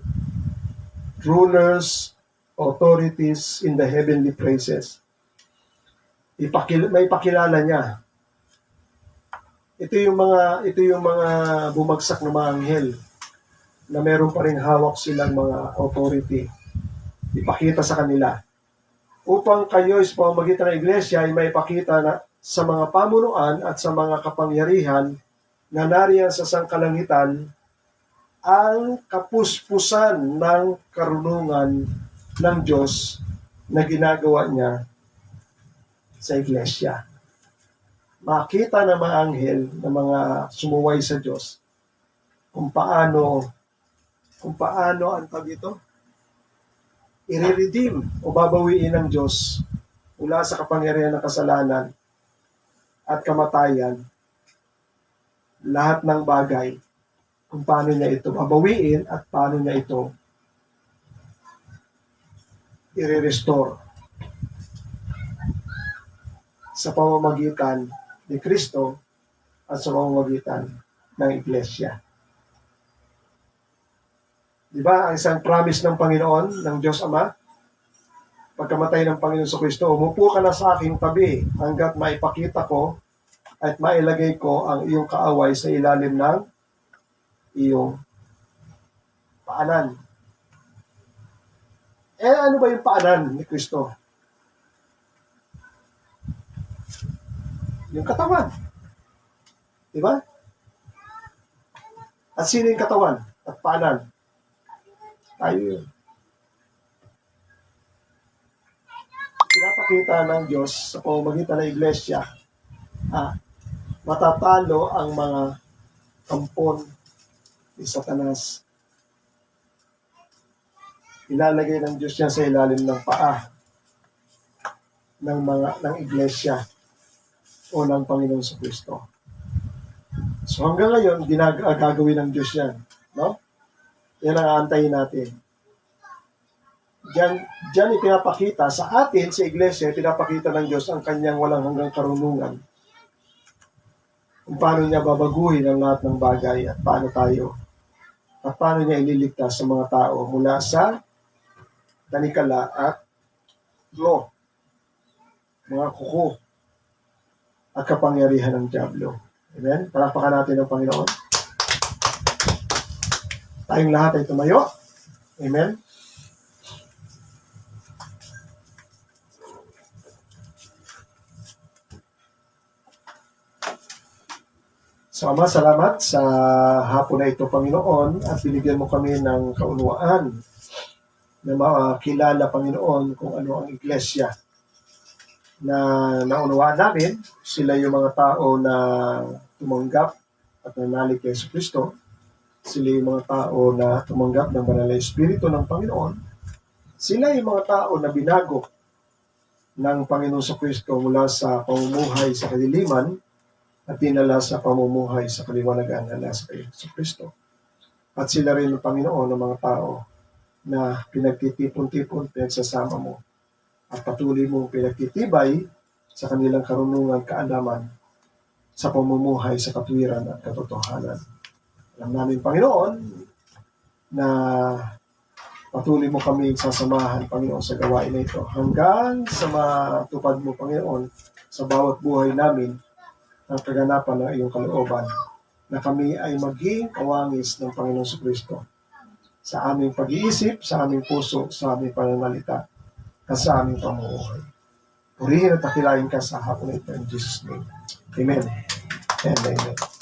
Rulers, authorities in the heavenly places. Maipakilala niya. Ito yung mga bumagsak na mga anghel na meron pa ring hawak silang mga authority. Ipakita sa kanila. Upang kayo sa pamamagitan ng iglesia ay maipakita na sa mga pamunuan at sa mga kapangyarihan na nariyan sa sangkalangitan ang kapuspusan ng karunungan ng Diyos na ginagawa niya sa iglesia. Makita ng mga anghel na mga sumuway sa Diyos kung paano ang tawag ito, i-redeem o babawiin ng Diyos mula sa kapangyarihan ng kasalanan at kamatayan, lahat ng bagay, kung paano niya ito babawiin at paano niya ito i-restore sa pamamagitan ni Kristo at sa pamamagitan ng iglesia. Di ba, ang isang promise ng Panginoon, ng Diyos Ama, pagkamatay ng Panginoon sa Kristo, umupo ka na sa aking tabi hanggat maipakita ko at mailagay ko ang iyong kaaway sa ilalim ng iyong paanan. Ano ba yung paanan ni Kristo? Yung katawan. Di ba? At sino yung katawan at paanan? Tayo yun. Pinapakita ng Diyos sa pamamagitan ng iglesia, matatalo ang mga kampon ni Satanas. Ilalagay ng Diyos yan sa ilalim ng paa ng iglesia o ng Panginoon sa Kristo. So So hanggang ngayon, gagawin ng Diyos yan. No? Yan ang aantayin natin. Diyan ipinapakita sa atin, sa iglesia, pinapakita ng Diyos ang kanyang walang hanggang karunungan. Kung paano niya babaguhin ang lahat ng bagay at paano niya ililigtas sa mga tao mula sa tanikala at law, mga kuko at kapangyarihan ng dyablo. Amen? Palakpakan natin ang Panginoon. Tayong lahat ay tumayo. Amen? So, Ama, salamat sa hapon na ito, Panginoon, at binigyan mo kami ng kaunawaan na makilala, Panginoon, kung ano ang iglesia. Na naunawaan namin, sila yung mga tao na tumanggap at nanalig kay Jesucristo. Sila yung mga tao na tumanggap ng Banal na Espiritu ng Panginoon. Sila yung mga tao na binago ng Panginoon Jesucristo mula sa pamumuhay sa kadiliman at dinala sa pamumuhay sa kaliwanagan na nasa kay Jesucristo. At sila rin ng Panginoon ng mga tao na pinagtitipon-tipon, pinagsasama mo at patuloy mong pinagtitibay sa kanilang karunungan, kaalaman sa pamumuhay sa katwiran at katotohanan. Alam namin, Panginoon, na patuloy mo kami sasamahan, Panginoon, sa gawain na ito hanggang sa matupad mo, Panginoon, sa bawat buhay namin ang kaganapan ng iyong kalooban na kami ay maging kawangis ng Panginoon Jesucristo sa aming pag-iisip, sa aming puso, sa aming pananalita, at sa aming pamumuhay. Purihin at takilain ka sa hapon na ito in Jesus' name. Amen and amen.